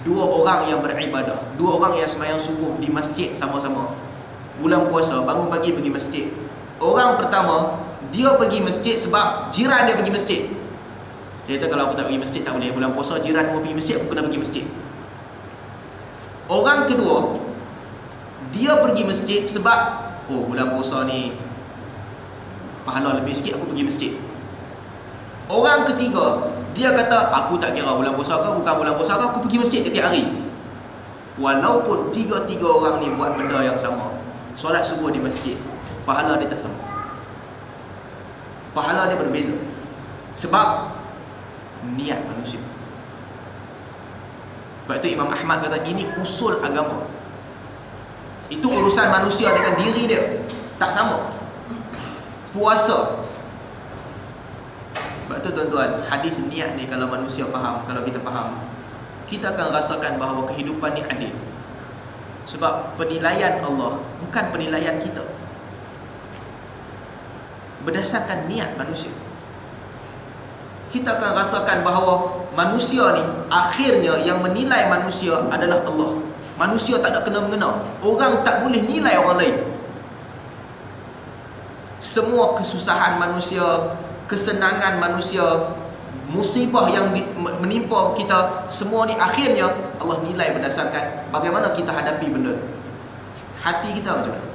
2 orang yang beribadah, 2 orang yang sembahyang subuh di masjid sama-sama, bulan puasa, bangun pagi pergi masjid. Orang pertama, dia pergi masjid sebab jiran dia pergi masjid. Dia kata kalau aku tak pergi masjid tak boleh, bulan puasa jiran mau pergi masjid, aku kena pergi masjid. Orang kedua, dia pergi masjid sebab oh bulan puasa ni pahala lebih sikit, aku pergi masjid. Orang ketiga, dia kata aku tak kira bulan puasa ke bukan bulan puasa ke, aku pergi masjid setiap hari. Walaupun 3 orang ni buat benda yang sama, solat subuh di masjid, pahala dia tak sama. Pahala dia berbeza. Sebab niat manusia. Sebab itu Imam Ahmad kata ini usul agama. Itu urusan manusia dengan diri dia, tak sama. Puasa. Sebab tu tuan-tuan, hadis niat ni kalau manusia faham, kalau kita faham, kita akan rasakan bahawa kehidupan ni adil. Sebab penilaian Allah bukan penilaian kita, berdasarkan niat manusia. Kita akan rasakan bahawa manusia ni akhirnya yang menilai manusia adalah Allah. Manusia tak ada kena-mengena. Orang tak boleh nilai orang lain. Semua kesusahan manusia, kesenangan manusia, musibah yang menimpa kita, semua ni akhirnya Allah nilai berdasarkan bagaimana kita hadapi benda tu. Hati kita macam mana?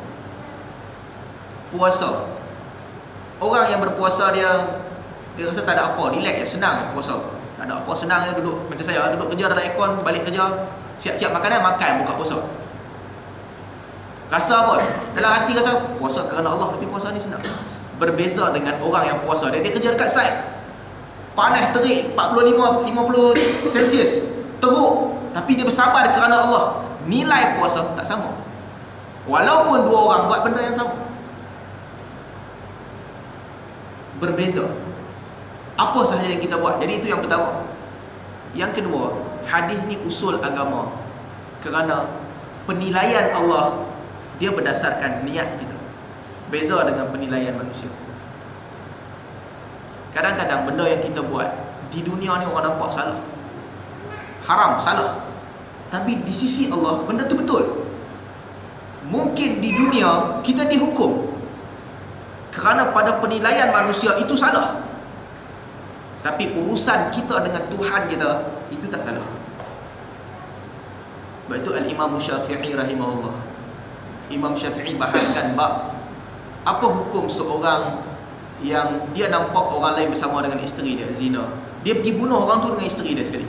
Puasa. Orang yang berpuasa dia rasa tak ada apa, relax je, senang je puasa. Tak ada apa, senang je duduk macam saya, duduk kerja dalam aircon, balik kerja, siap-siap makanan, makan, buka puasa. Rasa apa? Dalam hati rasa puasa kerana Allah, tapi puasa ni senang. Berbeza dengan orang yang puasa, dia kerja dekat site, panas terik 45-50 Celsius, teruk, tapi dia bersabar kerana Allah. Nilai puasa tak sama, walaupun 2 orang buat benda yang sama. Berbeza apa sahaja yang kita buat. Jadi itu yang pertama. Yang kedua, hadis ni usul agama kerana penilaian Allah dia berdasarkan niat kita, beza dengan penilaian manusia. Kadang-kadang benda yang kita buat di dunia ni orang nampak salah, haram, salah, tapi di sisi Allah benda tu betul. Mungkin di dunia kita dihukum kerana pada penilaian manusia itu salah, tapi urusan kita dengan Tuhan kita itu tak salah. Sebab itu Al-Imam Syafi'i rahimahullah, Imam Syafi'i bahaskan bab apa hukum seorang yang dia nampak orang lain bersama dengan isteri dia, zina. Dia pergi bunuh orang tu dengan isteri dia sekali.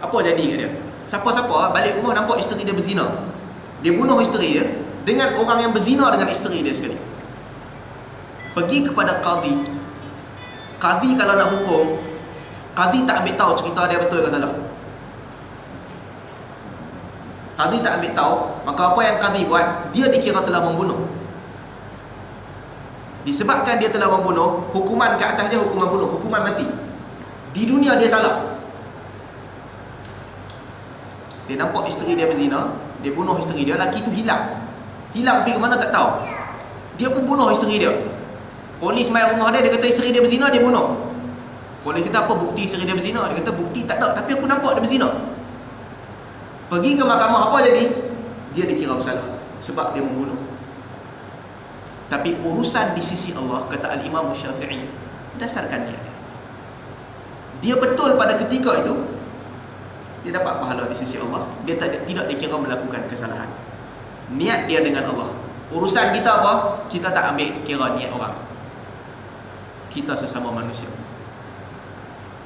Apa jadi kat dia? Siapa-siapa balik rumah nampak isteri dia berzina, dia bunuh isteri dia dengan orang yang berzina dengan isteri dia sekali. Pergi kepada qadi. Qadi kalau nak hukum, qadi tak ambil tahu cerita dia betul ke salah. Qadi tak ambil tahu, maka apa yang qadi buat, dia dikira telah membunuh. Disebabkan dia telah membunuh, hukuman ke atas dia hukuman bunuh, hukuman mati. Di dunia dia salah. Dia nampak isteri dia berzina, dia bunuh isteri dia, lelaki tu hilang. Hilang pergi ke mana tak tahu. Dia pun bunuh isteri dia. Polis mai rumah dia, dia kata isteri dia berzina, dia bunuh. Polis kata apa bukti isteri dia berzina? Dia kata bukti tak ada, tapi aku nampak dia berzina. Pergi ke mahkamah, apa jadi? Dia dikira bersalah sebab dia membunuh. Tapi urusan di sisi Allah, kata Al-Imam dia dapat pahala di sisi Allah. Dia tidak dikira melakukan kesalahan. Niat dia dengan Allah. Urusan kita apa? Kita tak ambil kira niat orang. Kita sesama manusia.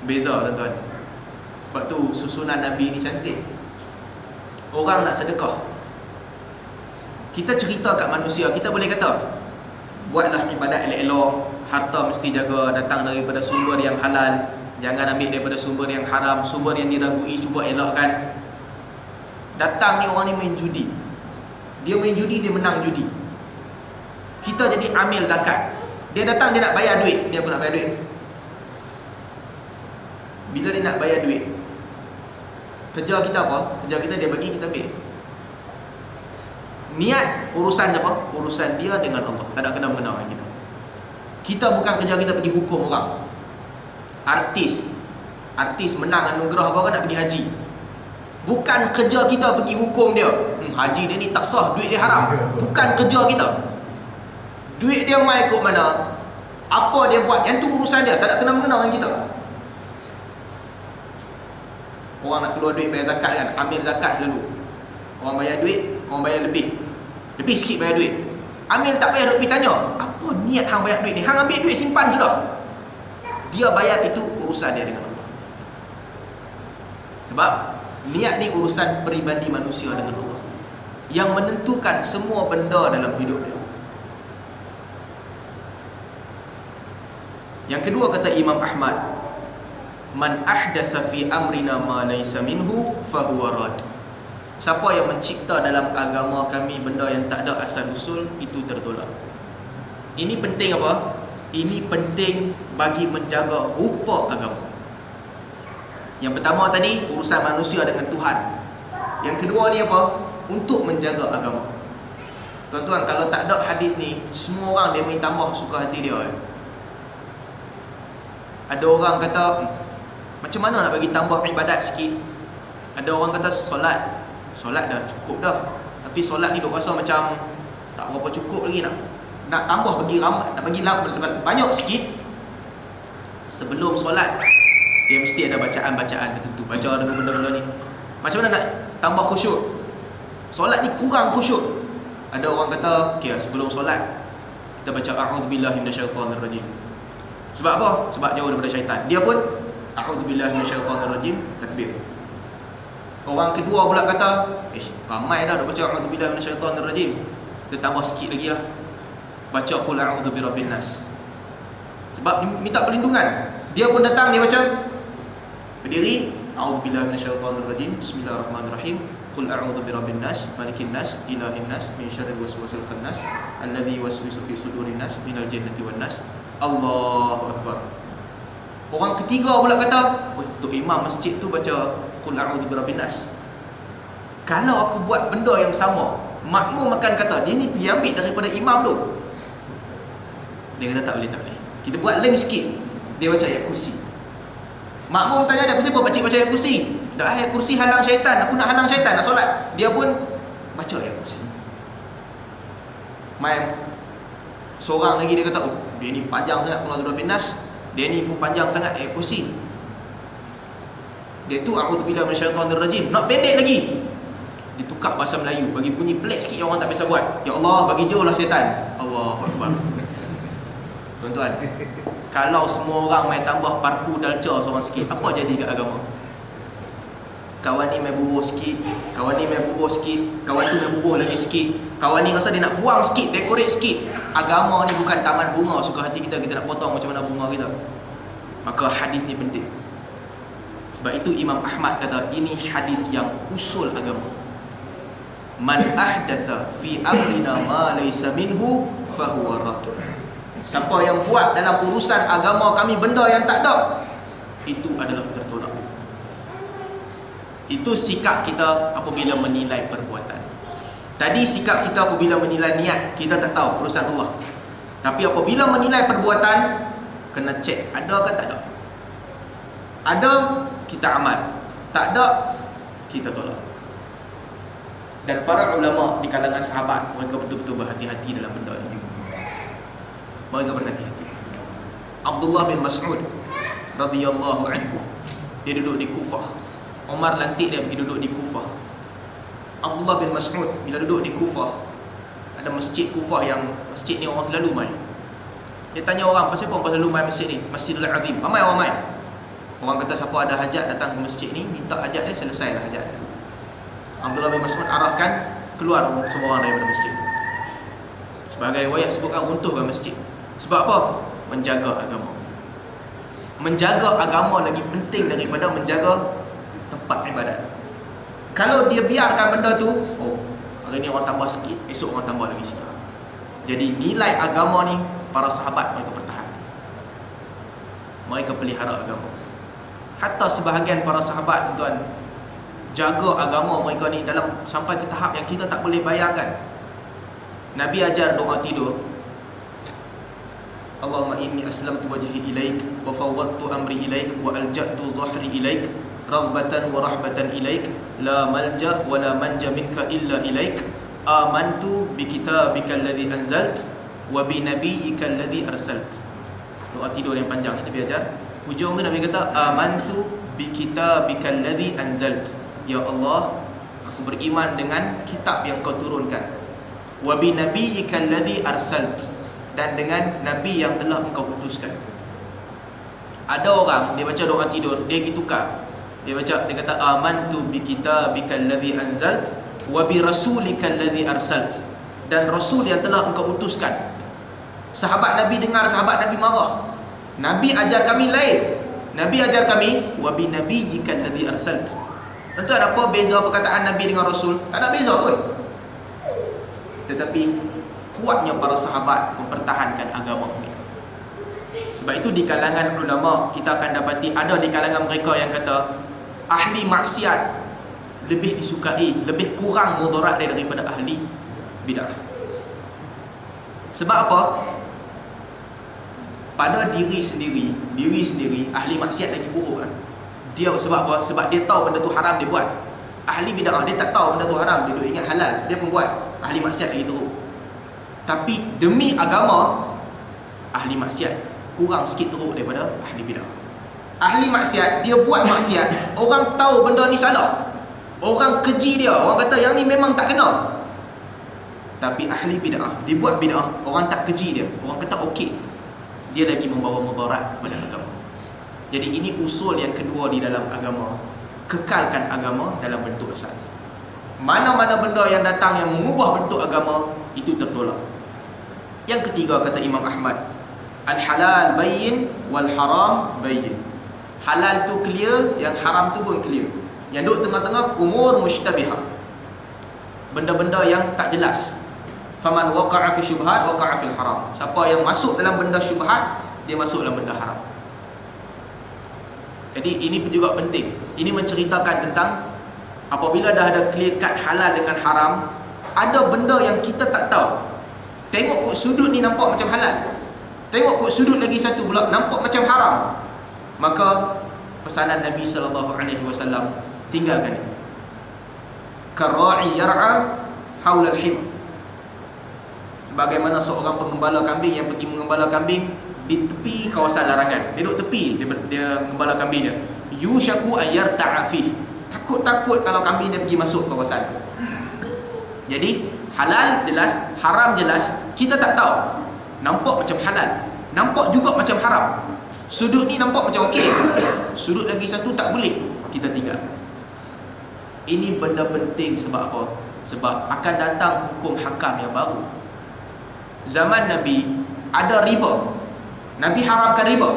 Beza tuan-tuan. Sebab tu susunan Nabi ni cantik. Orang nak sedekah, kita cerita kat manusia, kita boleh kata buatlah ibadat elok-elok, harta mesti jaga, datang daripada sumber yang halal, jangan ambil daripada sumber yang haram, sumber yang diragui cuba elakkan. Datang ni orang ni main judi, dia main judi, dia menang judi, kita jadi amil zakat. Dia datang, dia nak bayar duit, ni aku nak bayar duit. Bila dia nak bayar duit, kerja kita apa? Kerja kita dia bagi, kita ambil. Niat urusan apa? Urusan dia dengan Allah. Tak ada kena mengena dengan kita. Kita bukan kerja kita pergi hukum orang. Artis menang anugerah apa, nak pergi haji. Bukan kerja kita pergi hukum dia. Haji dia ni tak sah, duit dia haram. Bukan kerja kita. Duit dia mai ikut mana, apa dia buat, yang tu urusan dia. Tak ada kena mengena dengan kita. Orang nak keluar duit bayar zakat kan, ambil zakat lalu. Orang bayar duit, orang bayar lebih sikit bayar duit. Amil tak payah duk pergi tanya, apa niat hang bayar duit ni? Hang ambil duit simpan sudah. Dia bayar, itu urusan dia dengan Allah. Sebab niat ni urusan peribadi manusia dengan Allah, yang menentukan semua benda dalam hidup dia. Yang kedua kata Imam Ahmad, man ahdasa fi amrina ma laysa minhu fahuwa rad. Siapa yang mencipta dalam agama kami benda yang tak ada asal usul, itu tertolak. Ini penting apa? Ini penting bagi menjaga rupa agama. Yang pertama tadi urusan manusia dengan Tuhan. Yang kedua ni apa? Untuk menjaga agama. Tuan-tuan, kalau tak ada hadis ni, semua orang dia main tambah suka hati dia. Ada orang kata, macam mana nak bagi tambah ibadat sikit? Ada orang kata solat dah cukup dah, tapi solat ni duk rasa macam tak berapa cukup lagi, nak tambah bagi ramai, nak bagi banyak sikit. Sebelum solat dia mesti ada bacaan-bacaan tertentu. Baca ada benda-benda ni. Macam mana nak tambah khusyuk? Solat ni kurang khusyuk. Ada orang kata, okey, sebelum solat kita baca a'udzubillahi minasyaitonirrajim. Sebab apa? Sebab jauh daripada syaitan. Dia pun a'udzubillahi minasyaitonirrajim, takbir. Orang kedua pula kata, ramai dah duk baca a'udzubillahi minasyaitonirrajim, kita tambah sikit lagi lah, baca qul a'udzu birabbin nas. Sebab minta perlindungan. Dia pun datang, dia baca, berdiri, a'udzubillahi minasyaitonirrajim, bismillahirrahmanirrahim, qul a'udzu birabbin nas, malikin nas, ilahin nas, min syarril waswasil khannas, alladzi yuwaswisu fi sudurin nas, minal jannati wan nas. Allahu akbar. Orang ketiga pula kata, untuk imam masjid tu baca qul a'udzu birabbin nas. Kalau aku buat benda yang sama, makmum akan kata, dia ni pergi ambil daripada imam tu. Dia kata tak boleh. Kita buat lain sikit. Dia baca ayat kursi. Makmum tanya dia, kenapa pakcik baca ayat kursi? Dah ayat kursi halang syaitan, aku nak halang syaitan nak solat. Dia pun baca ayat kursi. Main seorang lagi dia kata, dia ni panjang sangat qul a'udzu birabbin nas. Dia ni pun panjang sangat ayat kursi. Dia tu a'udzubillahi minasyaitonirrajim, nak pendek lagi. Dia tukar bahasa Melayu, bagi bunyi pelik sikit yang orang tak biasa buat. Ya Allah, bagi jauhlah syaitan. Allahu akbar. Tuan-tuan, kalau semua orang main tambah parpu dalca seorang sikit, apa jadi kat agama? Kawan ni main bubuh sikit, kawan ni main bubuh sikit, kawan tu main bubuh lagi sikit, kawan ni rasa dia nak buang sikit, dekorate sikit. Agama ni bukan taman bunga suka hati kita nak potong macam mana bunga kita. Maka hadis ni penting. Sebab itu Imam Ahmad kata, ini hadis yang usul agama. Man ahdasa fi amrina ma laysa minhu fahuwa rad. Siapa yang buat dalam urusan agama kami benda yang tak ada, itu adalah tertolak. Itu sikap kita apabila menilai perbuatan. Tadi sikap kita apabila menilai niat, kita tak tahu urusan Allah. Tapi apabila menilai perbuatan, kena cek ada ke tak ada. Ada, kita amal. Tak ada, kita tolak. Dan para ulama di kalangan sahabat, mereka betul-betul berhati-hati dalam benda ini. Mereka berhati-hati. Abdullah bin Mas'ud radhiyallahu anhu, dia duduk di Kufah. Umar lantik dia pergi duduk di Kufah. Abdullah bin Mas'ud bila duduk di Kufah, ada masjid Kufah yang masjid ni orang selalu main. Dia tanya orang, pasal kau selalu main masjid ni? Masjidul Azim. Ramai orang main. Orang kata siapa ada hajat datang ke masjid ni, minta hajat dia, selesailah hajat dia. Abdullah bin Mas'ud arahkan keluar semua orang daripada masjid. Sebagai riwayat sebutkan runtuhkan masjid. Sebab apa? Menjaga agama. Menjaga agama lagi penting daripada menjaga tempat ibadat. Kalau dia biarkan benda tu, oh, hari ni orang tambah sikit, esok orang tambah lagi sikit. Jadi nilai agama ni para sahabat mereka pertahankan. Mereka pelihara agama. Hatta sebahagian para sahabat, tuan, jaga agama mereka ni dalam sampai ke tahap yang kita tak boleh bayangkan. Nabi ajar doa tidur. Allahumma inni aslamtu wajhi ilaik wa fawwadtu amri ilaik wa alja'tu zahri ilaik raghbatan wa rahbatan ilaik la malja wa la manja minka illa ilaik amantu bi kitabika alladhi anzalt wa bi nabiyyika alladhi arsalt. Doa tidur yang panjang Nabi ajar. Hujung tu Nabi kata amantu bi kitabika alladhi anzalt. Ya Allah, aku beriman dengan kitab yang kau turunkan. Wa bi nabiyyika alladhi arsalt, dan dengan nabi yang telah engkau utuskan. Ada orang dia baca doa tidur, dia pergi tukar. Dia baca, dia kata amantu bi kitabika alladhi anzalt wa bi rasulika alladhi arsalt, dan rasul yang telah engkau utuskan. Sahabat Nabi dengar, sahabat Nabi marah. Nabi ajar kami lain. Nabi ajar kami wa bi nabiyyika alladhi arsalt. Tentu ada apa beza perkataan Nabi dengan Rasul? Tak ada beza pun. Tetapi kuatnya para sahabat mempertahankan agama mereka. Sebab itu di kalangan ulama kita akan dapati ada di kalangan mereka yang kata ahli maksiat lebih disukai, lebih kurang mudarat daripada ahli bid'ah. Sebab apa? Pada diri sendiri ahli maksiat lagi buruk kan? Dia sebab apa? Sebab dia tahu benda tu haram, dia buat. Ahli bid'ah dia tak tahu benda tu haram, dia duk ingat halal, dia pun buat. Ahli maksiat lagi teruk. Tapi demi agama, ahli maksiat kurang sikit teruk daripada ahli bid'ah. Ahli maksiat, dia buat maksiat, orang tahu benda ni salah, orang keji dia, orang kata yang ni memang tak kena. Tapi ahli bid'ah, dia buat bid'ah, orang tak keji dia, orang kata okey, dia lagi membawa mudarat kepada agama. Jadi ini usul yang kedua di dalam agama. Kekalkan agama dalam bentuk asal. Mana-mana benda yang datang yang mengubah bentuk agama, itu tertolak. Yang ketiga kata Imam Ahmad, al-halal bayyin wal haram bayyin. Halal tu clear, yang haram tu pun clear. Yang duduk tengah-tengah umur mushtabihah, benda-benda yang tak jelas. Faman waqa'a fi syubhat waqa'a fil haram. Siapa yang masuk dalam benda syubhat, dia masuk dalam benda haram. Jadi ini juga penting. Ini menceritakan tentang apabila dah ada clear cut halal dengan haram, ada benda yang kita tak tahu. Tengok kot sudut ni nampak macam halal, tengok kot sudut lagi satu pula nampak macam haram. Maka pesanan Nabi SAW, tinggalkan ini. Kara'i yar'a haula al-him. Sebagaimana seorang pengembala kambing yang pergi mengembala kambing di tepi kawasan larangan. Dia duduk tepi, dia mengembala kambingnya. Yushaku an yarta'a fih. Takut-takut kalau kambing dia pergi masuk kawasan. Jadi halal jelas, haram jelas, kita tak tahu. Nampak macam halal, nampak juga macam haram. Sudut ni nampak macam okey, sudut lagi satu tak boleh, kita tinggal. Ini benda penting. Sebab apa? Sebab akan datang hukum hakam yang baru. Zaman Nabi ada riba, Nabi haramkan riba.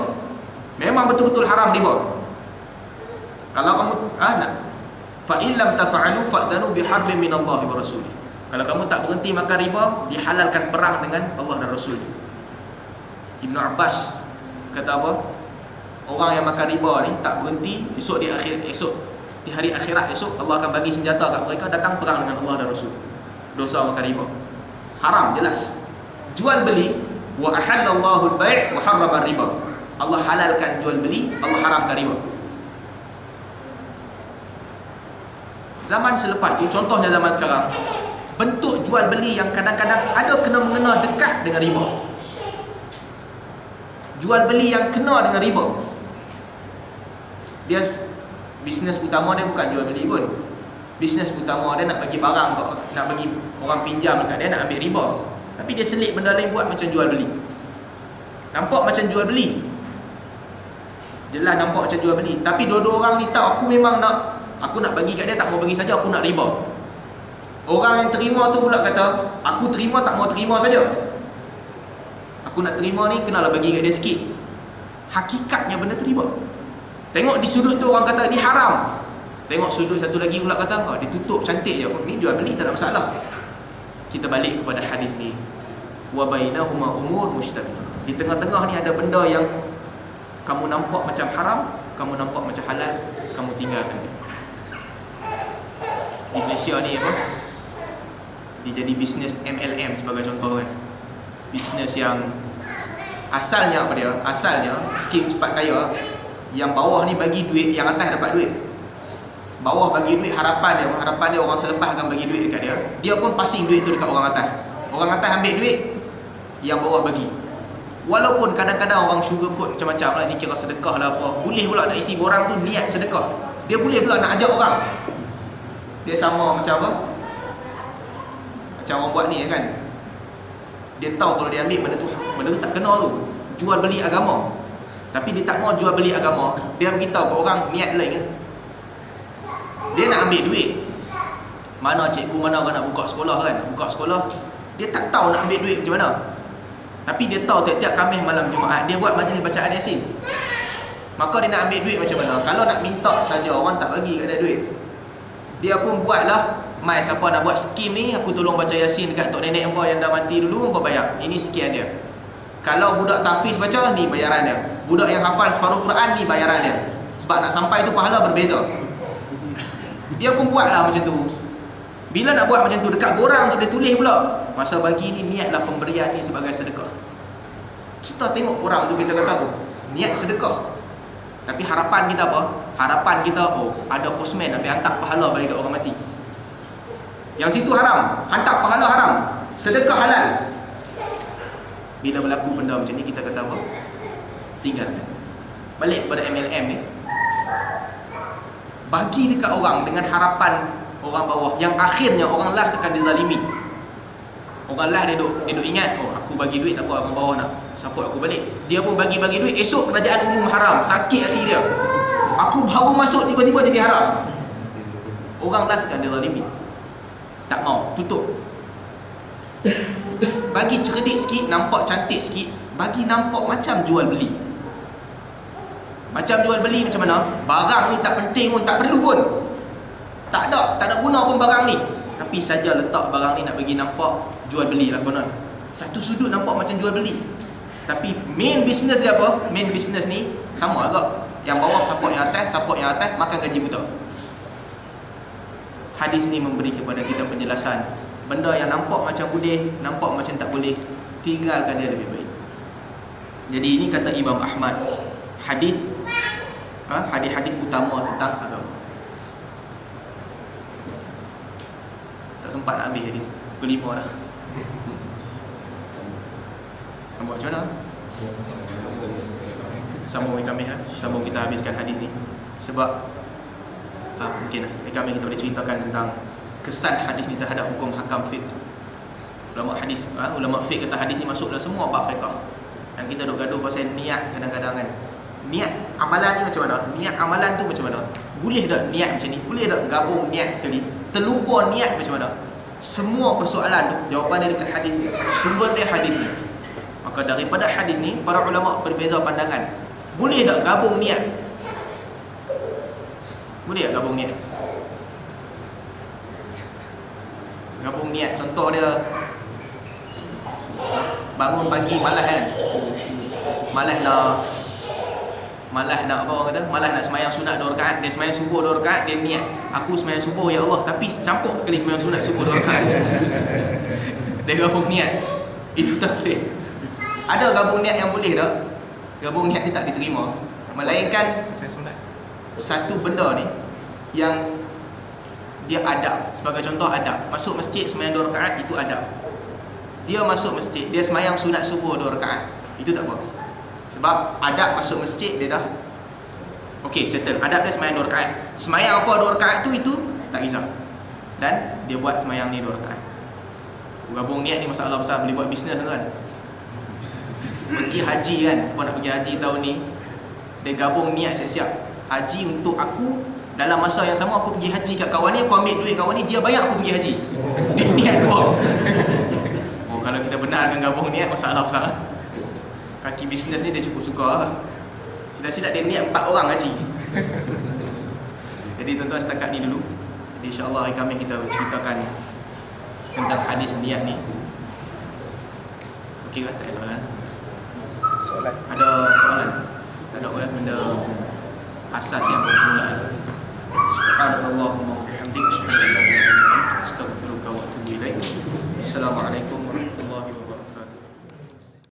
Memang betul-betul haram riba. Kalau kamu fa in lam taf'alu fa'danu biharbin minallahi wa rasulih. Kalau kamu tak berhenti makan riba, dihalalkan perang dengan Allah dan Rasul. Ibn Abbas kata apa? Orang yang makan riba ni tak berhenti, esok di hari akhirat esok Allah akan bagi senjata kat mereka, datang perang dengan Allah dan Rasul. Dosa makan riba. Haram jelas. Jual beli, wa ahallallahu al-bai' wa harrama riba. Allah halalkan jual beli, Allah haramkan riba. Zaman selepas itu, contohnya zaman sekarang, bentuk jual beli yang kadang-kadang ada kena-mengena dekat dengan riba. Jual beli yang kena dengan riba. Dia Bisnes utama dia bukan jual beli pun. Bisnes utama dia nak bagi barang kau, nak bagi orang pinjam dekat dia, nak ambil riba. Tapi dia selit benda lain buat macam jual beli. Nampak macam jual beli. Jelas nampak macam jual beli. Tapi dua-dua orang ni tahu aku memang nak, aku nak bagi kat dia, tak mau bagi saja, aku nak riba. Orang yang terima tu pula kata, aku terima tak mau terima saja. Aku nak terima ni, kenalah bagi kat dia sikit. Hakikatnya benda tu riba. Tengok di sudut tu orang kata ni haram. Tengok sudut satu lagi pula kata, oh, dia tutup cantik je, ni jual beli tak ada masalah. Kita balik kepada hadis ni. Wa bainahuma umur mushtabih. Di tengah-tengah ni ada benda yang kamu nampak macam haram, kamu nampak macam halal, kamu tinggalkan dia. Di Malaysia ni apa? Dia jadi bisnes MLM sebagai contoh kan. Bisnes yang asalnya apa dia? Asalnya skim cepat kaya, yang bawah ni bagi duit, yang atas dapat duit. Bawah bagi duit, harapan dia orang selepas akan bagi duit dekat dia. Dia pun passing duit tu dekat orang atas. Orang atas ambil duit, yang bawah bagi. Walaupun kadang-kadang orang sugarcoat macam-macam lah, ni kira sedekah lah apa. Boleh pula nak isi borang tu niat sedekah. Dia boleh pula nak ajak orang. Dia sama macam apa? Macam orang buat ni kan. Dia tahu kalau dia ambil benda tu tak kena tu. Jual beli agama. Tapi dia tak mau jual beli agama. Dia beritahu ke orang niat lain kan. Dia nak ambil duit. Mana cikgu mana orang nak buka sekolah kan. Buka sekolah, dia tak tahu nak ambil duit macam mana. Tapi dia tahu tiap-tiap Khamis malam Jumaat dia buat majlis bacaan Yasin. Maka dia nak ambil duit macam mana? Kalau nak minta saja orang tak bagi kat dia duit. Dia pun buatlah, mai siapa nak buat skim ni, aku tolong baca Yasin dekat tok nenek hangpa yang dah mati dulu, hangpa bayar. Ini sekian dia. Kalau budak tahfiz baca, ni bayaran dia. Budak yang hafal separuh Quran, ni bayaran dia. Sebab nak sampai tu pahala berbeza. Dia pun buatlah macam tu. Bila nak buat macam tu, dekat borang tu dia tulis pula, masa bagi ni niatlah pemberian ni sebagai sedekah. Kita tengok orang tu, kita kata niat sedekah. Tapi harapan kita apa? Harapan kita, oh ada postman sampai hantar pahala bagi kat orang mati. Yang situ haram, hantar pahala haram. Sedekah halal. Bila berlaku benda macam ni, kita kata apa? Tinggalkan. Balik pada MLM ni, bagi dekat orang dengan harapan orang bawah, yang akhirnya orang last akan dizalimi. Orang last dia duk ingat, oh aku bagi duit tak apa, orang bawah nak support aku balik. Dia pun bagi duit, esok kerajaan umum haram, sakit hati dia. Aku baru masuk tiba-tiba jadi haram. Orang last akan dizalimi. Tak mau, tutup. Bagi cerdik sikit, nampak cantik sikit, bagi nampak macam jual beli. Macam jual beli macam mana? Barang ni tak penting pun, tak perlu pun. Tak ada guna pun barang ni. Tapi saja letak barang ni nak bagi nampak jual beli lah konon. Satu sudut nampak macam jual beli. Tapi main business dia apa? Main business ni sama agak. Yang bawah support yang atas makan gaji buta. Hadis ni memberi kepada kita penjelasan. Benda yang nampak macam boleh, nampak macam tak boleh, tinggalkan dia lebih baik. Jadi ini kata Imam Ahmad, hadis utama tentang agama. Tak sempat nak habis hadis. Pukul 5 dah. Nampak macam mana? Sambung kami sambung kita habiskan hadis ni. Sebab mungkin kami kita boleh ceritakan tentang kesan hadis ni terhadap hukum hakam fiqh. Ulama fiqh kata hadis ni masuk dalam semua bab fiqh. Dan kita duk gaduh pasal niat kadang-kadang kan. Niat amalan ni macam mana? Niat amalan tu macam mana? Boleh tak niat macam ni? Boleh tak gabung niat sekali? Terlupa niat macam mana? Semua persoalan tu jawapan dia dekat hadis ni. Sumber dia hadis ni. Maka daripada hadis ni para ulama berbeza pandangan. Boleh tak gabung niat? Boleh tak gabung niat? Gabung niat, contoh dia bangun pagi malas kan, malas nak apa orang kata, malas nak sembahyang sunat 2 rakaat. Dia sembahyang subuh 2 rakaat, dia niat aku sembahyang subuh ya Allah, tapi campur kali sembahyang sunat subuh 2 rakaat. Dia gabung niat. Itu tak boleh. Ada gabung niat yang boleh tak? Gabung niat ni tak diterima. Melainkan satu benda ni yang dia adab. Sebagai contoh adab, masuk masjid sembahyang 2 rakaat, itu adab. Dia masuk masjid, dia sembahyang sunat subuh 2 rakaat, itu tak apa. Sebab adab masuk masjid dia dah Okey, settle. Adab dia semayang 2 rakaat. Semayang apa 2 rakaat tu, itu tak kisah. Dan dia buat semayang ni 2 rakaat. Gabung niat ni masalah besar, boleh buat bisnes kan. Pergi haji kan, apa nak pergi haji tahun ni, dia gabung niat siap-siap. Haji untuk aku, dalam masa yang sama aku pergi haji kat kawan ni, aku ambil duit kawan ni, dia bayar aku pergi haji. Dia niat 2. Oh, kalau kita benar dengan gabung niat, masalah besar. Kaki bisnes ni dia cukup suka. Silap-silap dia niat 4 orang haji. Jadi tuan-tuan setakat ni dulu. Jadi insya-Allah hari Khamis kita ceritakan tentang hadis niat ni. Okey kan? Tak ada soalan? Ada soalan? Tak ada benda asas yang permulaan. Subhanallahumma wa bihamdika asyhadu an la ilaha illa anta astaghfiruka wa atubu ilaik. Assalamualaikum warahmatullahi wabarakatuh.